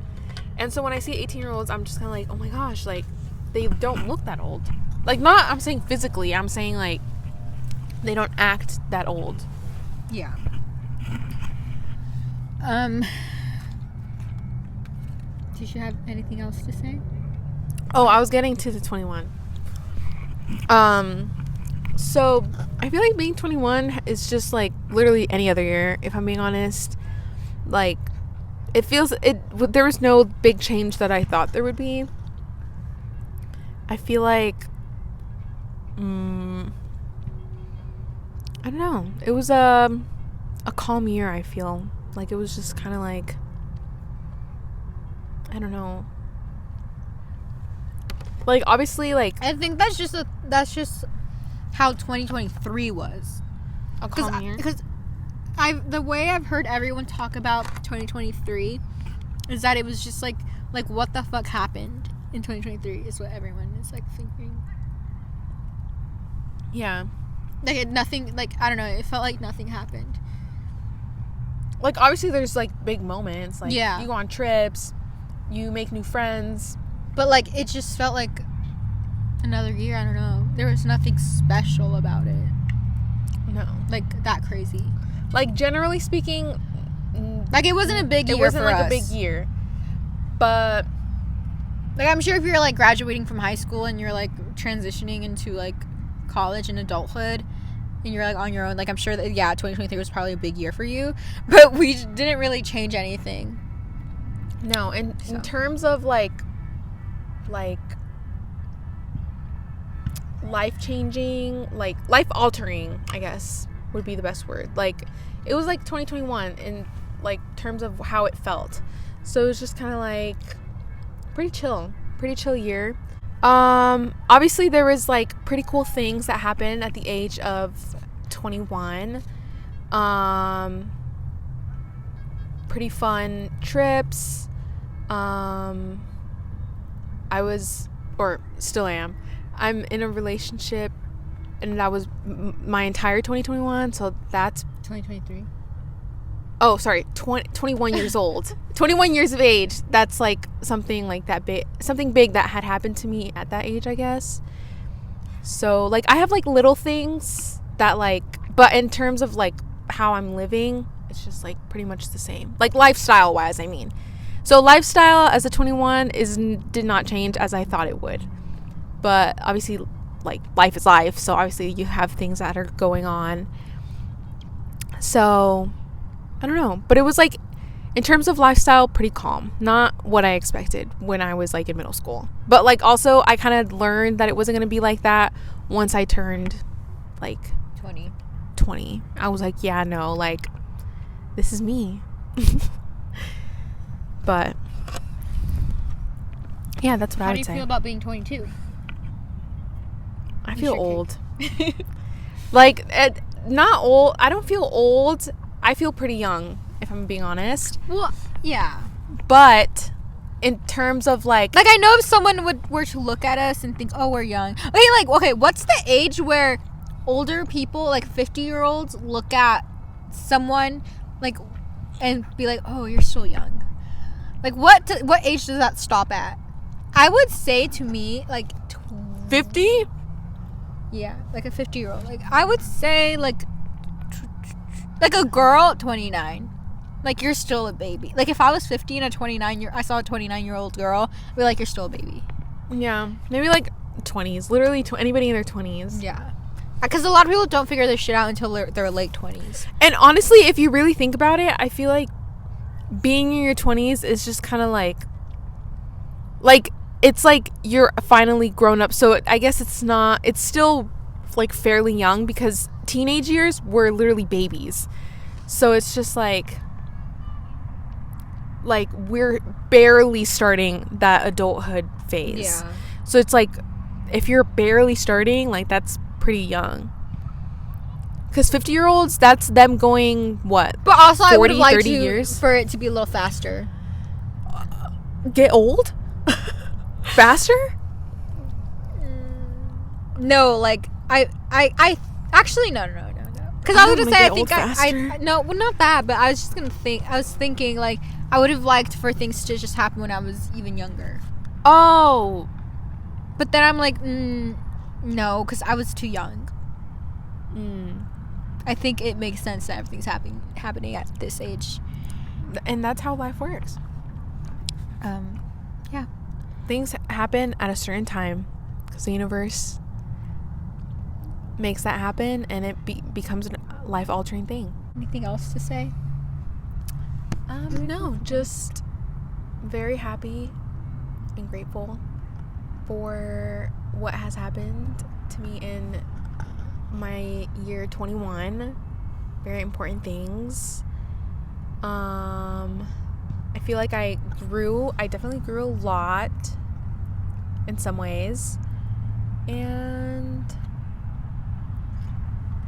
And so when I see 18-year-olds, I'm just kind of like, oh my gosh, like, they don't look that old. Like, not, I'm saying physically, I'm saying, like, they don't act that old. Yeah. Did you have anything else to say? Oh, I was getting to the 21. So I feel like being 21 is just like literally any other year, if I'm being honest. Like, there was no big change that I thought there would be. I feel like I don't know. It was a calm year, I feel. Like, it was just kind of like, I don't know. Like, obviously, like, I think that's just how 2023 was. a calm year. Because the way I've heard everyone talk about 2023 is that it was just like what the fuck happened in 2023 is what everyone is like thinking. Yeah. Like nothing, like I don't know, it felt like nothing happened. Like, obviously there's like big moments, like, yeah, you go on trips, you make new friends, but like it just felt like another year. I don't know, there was nothing special about it. No, like that crazy. Like, generally speaking, like it wasn't a big year. It wasn't for like us. a big year, but like I'm sure if you're like graduating from high school and you're like transitioning into like college and adulthood and you're like on your own, like I'm sure that 2023 was probably a big year for you, but we didn't really change anything. No, in terms of like life changing, like life altering, I guess would be the best word. Like, it was like 2021 in like terms of how it felt. So it was just kind of like pretty chill year. Obviously there was like pretty cool things that happened at the age of 21. Pretty fun trips. I was, or still am, I'm in a relationship, and that was my entire 2021, so that's 2023. Oh, sorry, 21 years old. 21 years of age. That's like something like that big, something big that had happened to me at that age, I guess. So like I have like little things that like, but in terms of like how I'm living, it's just like pretty much the same. Like lifestyle wise, I mean. So lifestyle as a 21 did not change as I thought it would. But obviously, like, life is life, so obviously you have things that are going on. So I don't know, but it was like, in terms of lifestyle, pretty calm. Not what I expected when I was like in middle school. But like also I kind of learned that it wasn't going to be like that once I turned like 20. I was like, yeah, no, like, this is me. But yeah, that's what I would say. How do you feel about being 22? I feel old. Like, not old. I don't feel old. I feel pretty young, if I'm being honest. Well, yeah. But in terms of like I know if someone were to look at us and think, oh, we're young. Okay, what's the age where older people, like 50-year-olds, look at someone like and be like, oh, you're still young? Like, what age does that stop at? I would say to me, like 50? Yeah, like a 50-year-old. Like, I would say like a girl, 29. Like, you're still a baby. Like, if I was 50 and I saw a 29-year-old girl, I'd be like, you're still a baby. Yeah, maybe like 20s. Literally anybody in their 20s. Yeah. Because a lot of people don't figure this shit out until their late 20s. And honestly, if you really think about it, I feel like being in your 20s is just kind of like it's like you're finally grown up. So I guess it's still like fairly young, because teenage years were literally babies. So it's just like we're barely starting that adulthood phase. Yeah. So it's like, if you're barely starting, like, that's pretty young. Because 50-year-olds, that's them going, what? But also, 40, I would like 30 years? for it to be a little faster. Get old? Faster? No, like, I actually, no. Because I was going to say, I think no, well, not that, but I was just going to thinking, like, I would have liked for things to just happen when I was even younger. Oh. But then I'm like, no, because I was too young. I think it makes sense that everything's happening at this age. And that's how life works. Yeah. Things happen at a certain time, because the universe makes that happen, and it becomes a life-altering thing. Anything else to say? No, just very happy and grateful for what has happened to me in my year 21. Very important things. I feel like I definitely grew a lot in some ways, and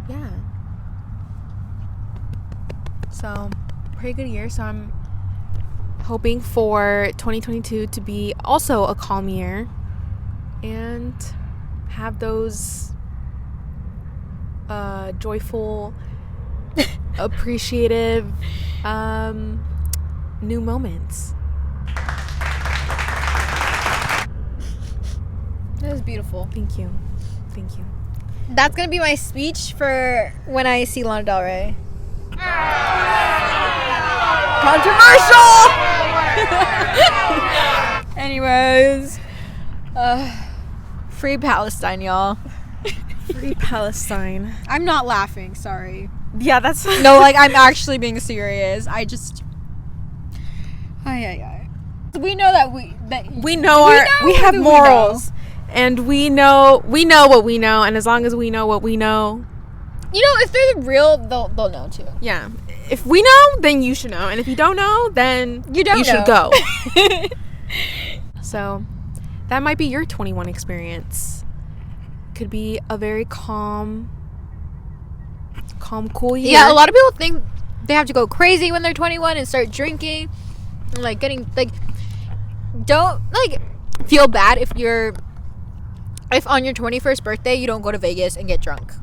yeah, so pretty good year. So I'm hoping for 2022 to be also a calm year, and have those joyful, appreciative new moments. That was beautiful. Thank you. That's gonna be my speech for when I see Lana Del Rey. Controversial. Anyways, free Palestine, y'all. Free Palestine. I'm not laughing. Sorry. Yeah, that's No, like, I'm actually being serious. I just. We know that we have morals, and we know what we know, and as long as we know what we know, you know, if they're real, they'll know too. yeah. If we know, then you should know, and if you don't know, then you should go. So that might be your 21 experience. Could be a very calm, cool year. Yeah, a lot of people think they have to go crazy when they're 21 and start drinking, and like getting like. Don't like feel bad if on your 21st birthday you don't go to Vegas and get drunk,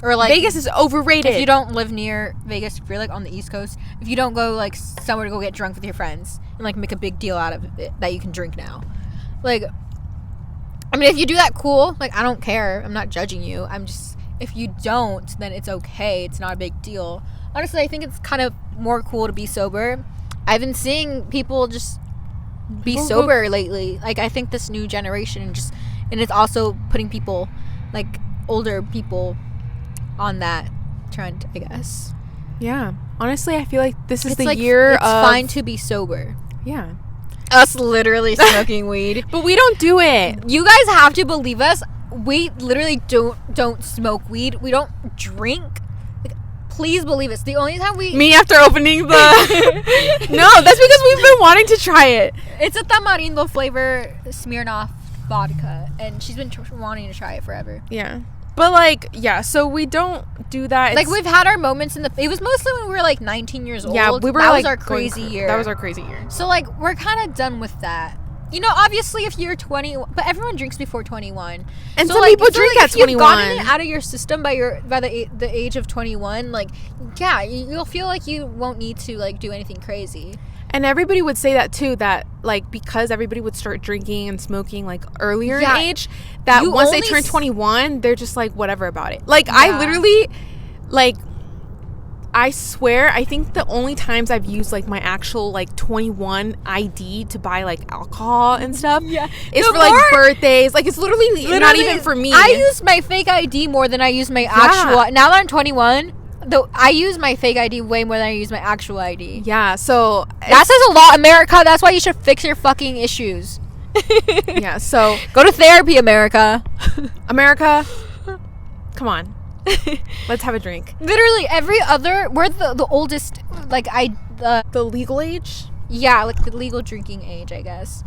or like Vegas is overrated. If you don't live near Vegas, if you're like on the East Coast, if you don't go like somewhere to go get drunk with your friends and like make a big deal out of it that you can drink now, like, I mean, if you do that, cool. Like, I don't care. I'm not judging you. I'm just, if you don't, then it's okay. It's not a big deal. Honestly, I think it's kind of more cool to be sober. I've been seeing people just be sober lately. Like, I think this new generation and it's also putting people, like older people, on that trend, I guess. Yeah. Honestly, I feel like this is It's the like, year it's of... fine to be sober. Yeah. Us literally smoking weed. But we don't do it. You guys have to believe us. We literally don't smoke weed. We don't drink. Like, please believe us. The only time Me after opening the... No, that's because we've been wanting to try it. It's a tamarindo flavor Smirnoff vodka, and she's been wanting to try it forever. Yeah. But, like, yeah, so we don't do that. Like, we've had our moments it was mostly when we were, like, 19 years old. Yeah, we were, that like, was our crazy year. That was our crazy year. So, like, we're kind of done with that. You know, obviously, if you're 20, but everyone drinks before 21. And so, some like, people drink at 21. If you've gotten it out of your system by the age of 21, like, yeah, you'll feel like you won't need to, like, do anything crazy. And everybody would say that too, that like because everybody would start drinking and smoking like earlier in age, that once they turn 21, they're just like whatever about it. Like I literally, like I swear, I think the only times I've used like my actual like 21 ID to buy like alcohol and stuff is for like birthdays. Like it's literally not even for me. I use my fake ID more than I use my actual. Now that I'm 21, though, I use my fake ID way more than I use my actual ID. Yeah, so that says a lot, America. That's why you should fix your fucking issues. Yeah, so go to therapy, America. America, come on. Let's have a drink. Literally we're the oldest, like the legal age. Yeah, like the legal drinking age, I guess.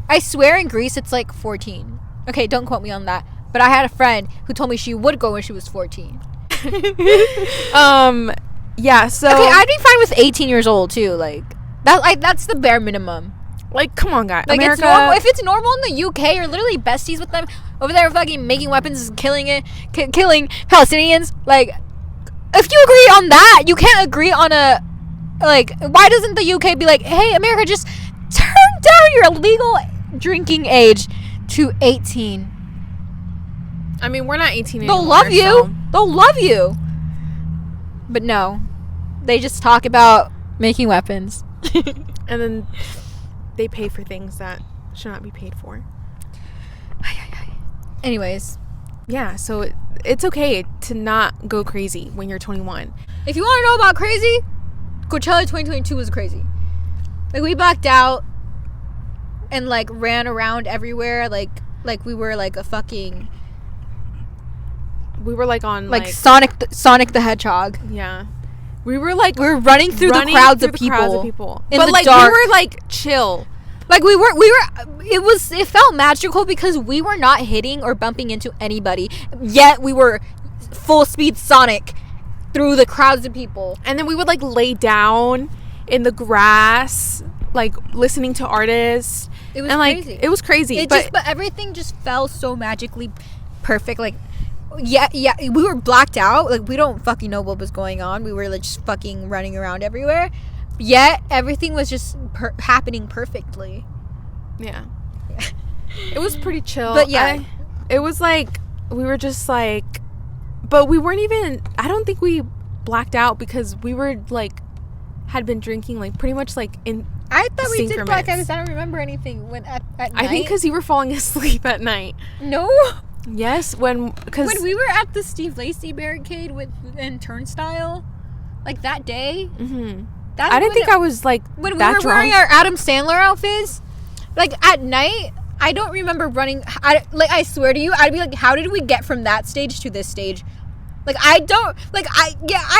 I swear in Greece it's like 14. Okay, don't quote me on that. But I had a friend who told me she would go when she was 14. Yeah. So okay, I'd be fine with 18 years old too. Like that's the bare minimum. Like, come on, guys. Like, America, it's normal. If it's normal in the UK, you're literally besties with them over there, fucking making weapons and killing Palestinians. Like, if you agree on that, you can't agree on a, like, why doesn't the UK be like, hey, America, just turn down your legal drinking age to 18? I mean, we're not 18 anymore. They'll love you. So. They'll love you. But no, they just talk about making weapons. And then they pay for things that should not be paid for. Anyways. Yeah, so it's okay to not go crazy when you're 21. If you want to know about crazy, Coachella 2022 was crazy. Like, we blacked out and, like, ran around everywhere. Like we were, like, a fucking... We were, like, on, like Sonic the Hedgehog. Yeah. We were like running through the crowds of people in but the like dark. we were like chill. Like we were it felt magical because we were not hitting or bumping into anybody, yet we were full speed Sonic through the crowds of people. And then we would like lay down in the grass, like listening to artists. It was crazy. It was crazy. But everything just fell so magically perfect. Like yeah, we were blacked out. Like, we don't fucking know what was going on. We were like just fucking running around everywhere. Yet everything was just happening perfectly. Yeah. It was pretty chill. But yeah, it was like we were just like, but we weren't even. I don't think we blacked out because we were like had been drinking like pretty much like in. I thought we did black out because I don't remember anything when at night. I think because you were falling asleep at night. No. Yes, when we were at the Steve Lacy barricade and Turnstile, like that day. Mm-hmm. I didn't think I was like when that we were drunk. Wearing our Adam Sandler outfits. Like at night, I don't remember running. I swear to you, I'd be like, how did we get from that stage to this stage? Like I don't like I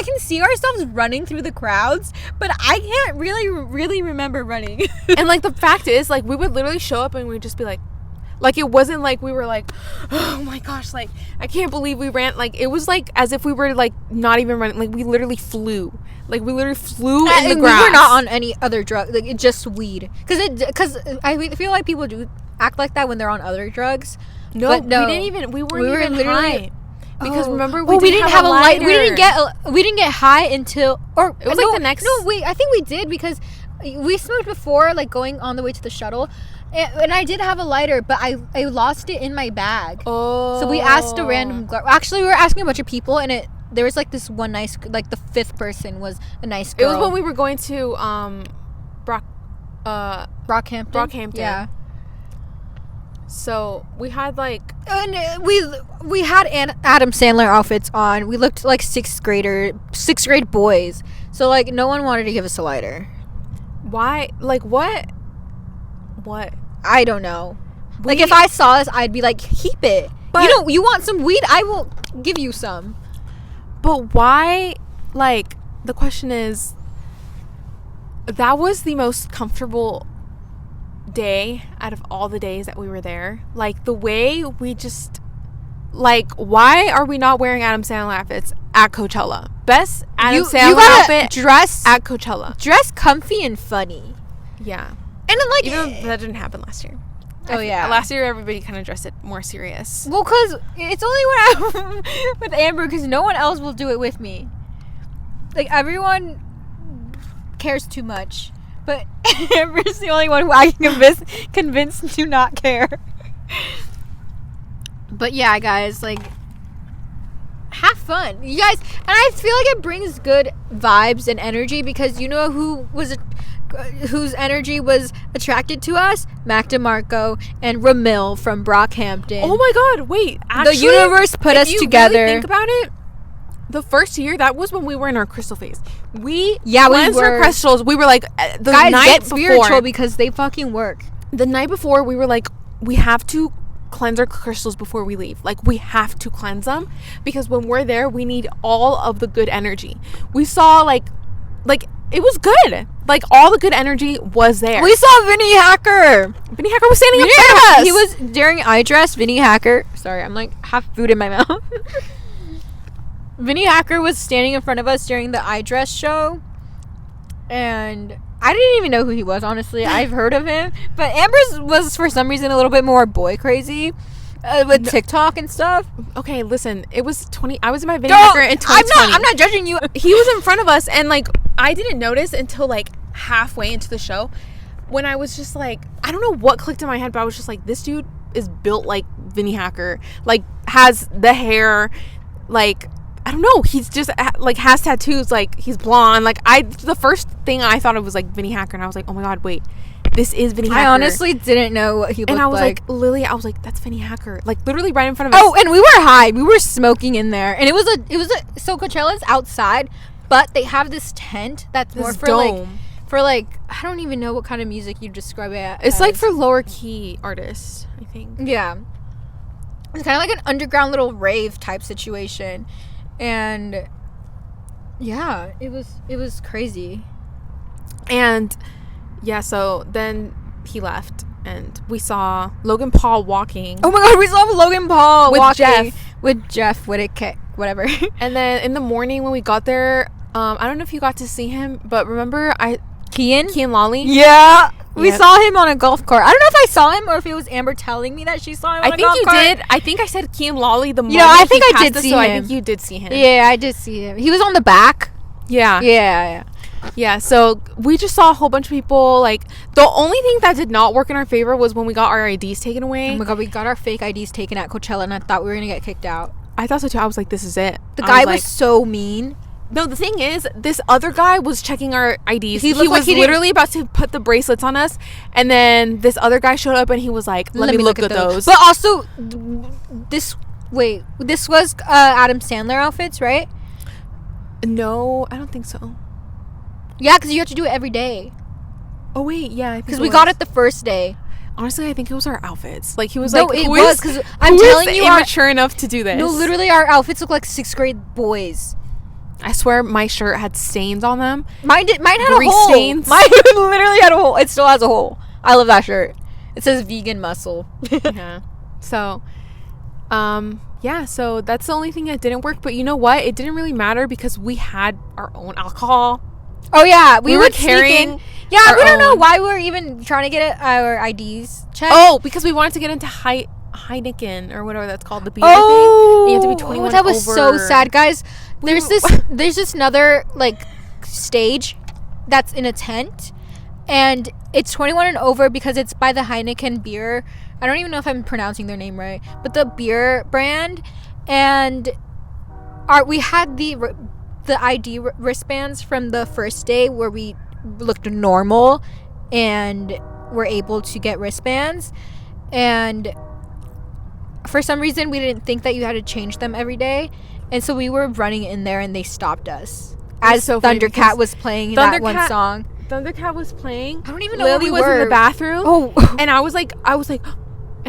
can see ourselves running through the crowds, but I can't really remember running. And like the fact is, like we would literally show up and we'd just be like it wasn't like we were like, oh my gosh, like I can't believe we ran. Like it was like as if we were like not even running. Like we literally flew. Like we literally flew in the grass. We were not on any other drug. Like it's just weed. Because I feel like people do act like that when they're on other drugs. No, we didn't even. We weren't even high. Because remember we didn't have a light. We didn't get high until it was like the next. No, wait. I think we did because we smoked before, like going on the way to the shuttle. And I did have a lighter, but I lost it in my bag. Oh. So we asked a random... Actually, we were asking a bunch of people, and there was, like, this one nice... Like, the fifth person was a nice girl. It was when we were going to, Brockhampton. Yeah. So, we had, like... And we had Adam Sandler outfits on. We looked like sixth grade boys. So, like, no one wanted to give us a lighter. Why? Like, what? What? I don't know. Like, if I saw this, I'd be like, keep it. But you want some weed? I will give you some. But why? Like, the question is, that was the most comfortable day out of all the days that we were there. Like, the way we just... Like, why are we not wearing Adam Sandler outfits at Coachella? Best Adam Sandler outfit dress at Coachella. Dress comfy and funny. Yeah. And then, like, even that didn't happen last year. Yeah. Last year, everybody kind of dressed it more serious. Well, because it's only when I'm with Amber, because no one else will do it with me. Like, everyone cares too much. But Amber's the only one who I can convince to not care. But yeah, guys, like, have fun, you guys. And I feel like it brings good vibes and energy, because you know whose energy was attracted to us? Mac DeMarco and Ramil from Brockhampton. Oh my god, wait. Actually, the universe put us together. Really think about it, the first year, that was when we were in our crystal phase. We cleansed our crystals. We were like, the guys, night get before, spiritual, because they fucking work. The night before, we were like, we have to cleanse our crystals before we leave. Like, we have to cleanse them, because when we're there, we need all of the good energy. We saw like it was good. Like, all the good energy was there. We saw Vinny Hacker. Vinny Hacker was standing in front of us. He was during iDress. Vinny Hacker. Sorry, I'm like half food in my mouth. Vinny Hacker was standing in front of us during the iDress show, and I didn't even know who he was, honestly. I've heard of him, but Amber's was for some reason a little bit more boy crazy with TikTok and stuff. Okay, listen, it was I was in my Vinny Hacker in 2020. I'm not judging you. He was in front of us, and like, I didn't notice until like halfway into the show, when I was just like, I don't know what clicked in my head, but I was just like, this dude is built like Vinny Hacker, like has the hair, like, I don't know, he's just like has tattoos, like he's blonde, like the first thing I thought of was like Vinny Hacker, and I was like, oh my god, wait, this is Vinny Hacker. I honestly didn't know what he looked like. And I was like, Lily, I was like, that's Vinny Hacker, like literally right in front of us. Oh, and we were high, we were smoking in there, and it was so Coachella's outside, but they have this tent that's more for dome. like I don't even know what kind of music you describe it It's as. like for lower key artists, I think. Yeah, it's kind of like an underground little rave type situation. And yeah, it was crazy. And yeah, so then he left, and we saw Logan Paul walking. Oh my god, we saw Logan Paul with walking with Jeff Whitaker, whatever. And then in the morning when we got there, I don't know if you got to see him, but remember Kian Lolly? Yeah. We saw him on a golf cart. I don't know if I saw him or if it was Amber telling me that she saw him on a golf cart. I think you did. I think I said Kian Lolly the moment. Yeah, I think I did see him. I think you did see him. Yeah, I did see him. He was on the back. Yeah. Yeah, so we just saw a whole bunch of people. Like, the only thing that did not work in our favor was when we got our IDs taken away. Oh my god, we got our fake IDs taken at Coachella, and I thought we were going to get kicked out. I thought so too. I was like, this is it. The guy was so mean. No, the thing is, this other guy was checking our IDs. He was literally about to put the bracelets on us, and then this other guy showed up, and he was like, let me look at those. But also, this was Adam Sandler outfits, right? No, I don't think so. Yeah, because you have to do it every day. Oh, wait, yeah. Because we got it the first day. Honestly, I think it was our outfits. Like, he was no, like, it was, because I'm telling you, immature enough to do this. No, literally, our outfits look like 6th grade boys. I swear my shirt had stains on them. Mine had a hole. Stains. Mine literally had a hole. It still has a hole. I love that shirt. It says vegan muscle. Yeah. So, yeah, so that's the only thing that didn't work. But you know what? It didn't really matter because we had our own alcohol. Oh, yeah. We were carrying. Yeah, we don't know why we were even trying to get our IDs checked. Oh, because we wanted to get into Heineken or whatever that's called, the beer thing. And you have to be 21 that was so sad, guys. There's this another like stage that's in a tent, and it's 21 and over because it's by the Heineken beer. I don't even know if I'm pronouncing their name right, but the beer brand. And we had the ID wristbands from the first day where we looked normal and were able to get wristbands, and for some reason we didn't think that you had to change them every day. And so we were running in there, and they stopped us as Thundercat was playing that one song. Thundercat was playing. I don't even know Lily where we was were. in the bathroom. Oh, and I was like, and I was in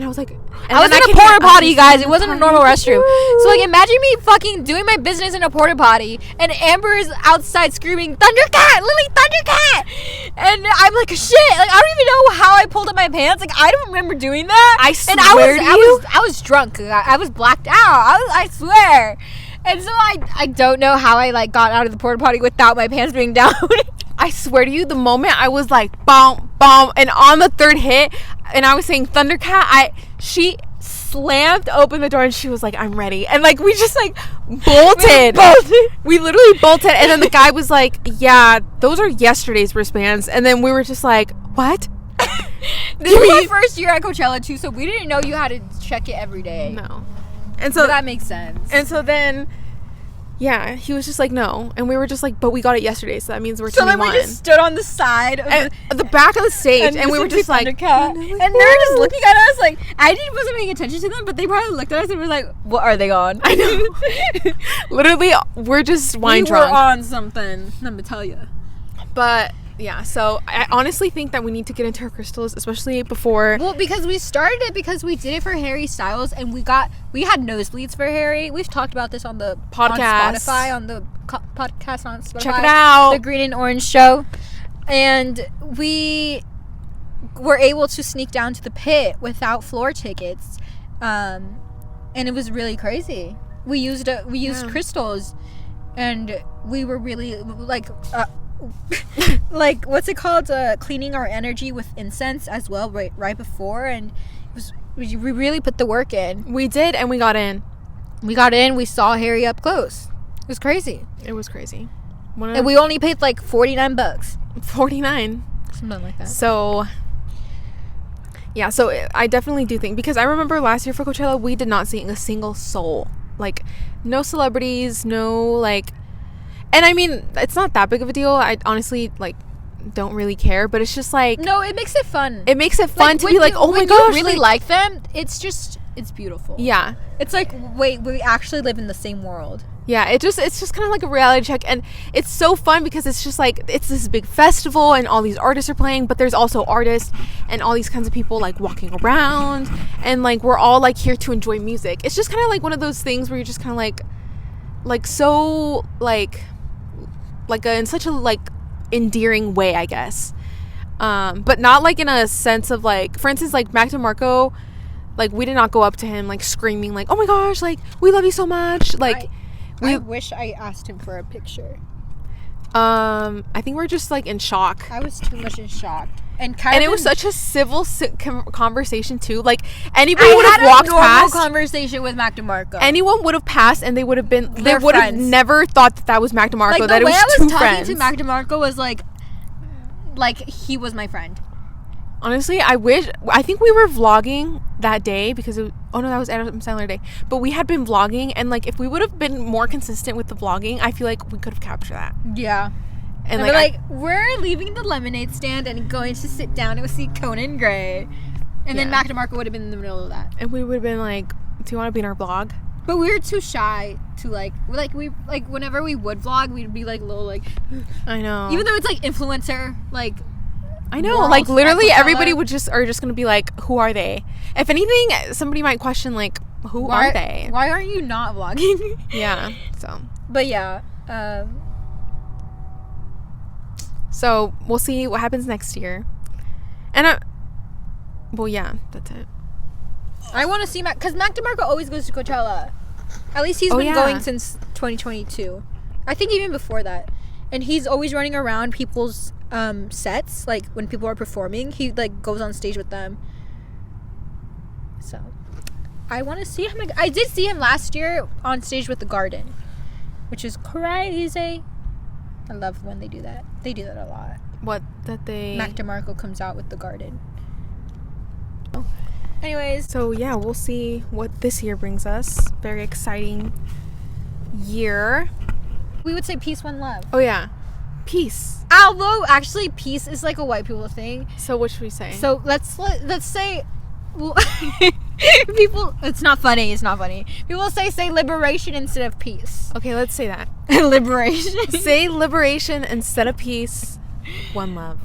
a porta potty, guys. It wasn't a normal restroom. So like, imagine me fucking doing my business in a porta potty, and Amber is outside screaming, "Thundercat, Lily, Thundercat!" And I'm like, shit. Like, I don't even know how I pulled up my pants. Like, I don't remember doing that. I was drunk. I was blacked out. I swear. And so I don't know how I like got out of the porta potty without my pants being down. I swear to you, the moment I was like, bomb, bomb, and on the third hit, and I was saying Thundercat, she slammed open the door, and she was like, I'm ready. And like, we just like bolted. We literally bolted. And then the guy was like, yeah, those are yesterday's wristbands. And then we were just like, what? This was our first year at Coachella too, so we didn't know you had to check it every day. No. And so that makes sense. And so then Yeah, he was just like, no. And we were just like, but we got it yesterday, so that means we're So team then we one. just stood on the side of At the back of the stage, and we were just like, and they were just looking at us like, I wasn't paying attention to them, but they probably looked at us and were like, what are they on? I know. Literally, we're just wine drunk. We were on something, let me tell you. But yeah, so I honestly think that we need to get into our crystals, especially before. Well, because we started it because we did it for Harry Styles, and we had nosebleeds for Harry. We've talked about this on the podcast, on the podcast on Spotify. Check it out, the Green and Orange Show, and we were able to sneak down to the pit without floor tickets, and it was really crazy. We used crystals, and we were really like. Like, what's it called, cleaning our energy with incense as well right before, and we really put the work in. We did, and we got in. We saw Harry up close. It was crazy. And we only paid like $49. 49, something like that. So yeah, so I definitely do think, because I remember last year for Coachella, we did not see a single soul, like no celebrities, no like. And I mean, it's not that big of a deal. I honestly, like, don't really care. But it's just like... No, it makes it fun. It makes it fun to be like, oh my gosh. When you really like them, it's beautiful. Yeah. It's like, wait, we actually live in the same world. Yeah, it's just kind of like a reality check. And it's so fun because it's just like, it's this big festival and all these artists are playing. But there's also artists and all these kinds of people, like, walking around. And, like, we're all, like, here to enjoy music. It's just kind of like one of those things where you're just kind of like, so, like in such a like endearing way, I guess, but not like in a sense of like, for instance, like Mac DeMarco, like we did not go up to him like screaming like, oh my gosh, like we love you so much, like I wish I asked him for a picture. I think we're just like in shock. I was too much in shock. And it was such a civil conversation too. Like anybody would have walked past. Conversation with Mac DeMarco. Anyone would have passed, and they would have been. They would have never thought that was Mac DeMarco. Like, that it was two friends. The way I was talking to Mac DeMarco was like he was my friend. Honestly, I think we were vlogging that day because that was Adam Sandler Day. But we had been vlogging, and like if we would have been more consistent with the vlogging, I feel like we could have captured that. Yeah. And we're leaving the lemonade stand and going to sit down and see Conan Gray. And then Mac DeMarco would have been in the middle of that. And we would have been like, do you want to be in our vlog? But we were too shy to whenever we would vlog, we'd be like little like. I know. Even though it's like influencer, like. I know, like literally everybody are just gonna be like, who are they? If anything, somebody might question like, who are they? Why aren't you not vlogging? Yeah. So. But yeah. So we'll see what happens next year, and well, yeah, that's it. I want to see because Mac DeMarco always goes to Coachella. At least he's been going since 2022. I think even before that, and he's always running around people's sets. Like when people are performing, he like goes on stage with them. So I want to see him. I did see him last year on stage with The Garden, which is crazy. I love when they do that. They do that a lot. Mac DeMarco comes out with The Garden. Oh. Anyways. So, yeah, we'll see what this year brings us. Very exciting year. We would say peace, one love. Oh, yeah. Peace. Although, actually, peace is like a white people thing. So, what should we say? So, let's say... Well, people... It's not funny. People say liberation instead of peace. Okay, let's say that. Liberation. Say liberation instead of peace. One love.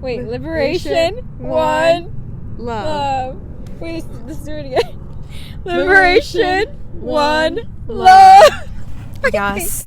Wait, liberation. One love. Wait, let's do it again. Liberation. One love. Yes.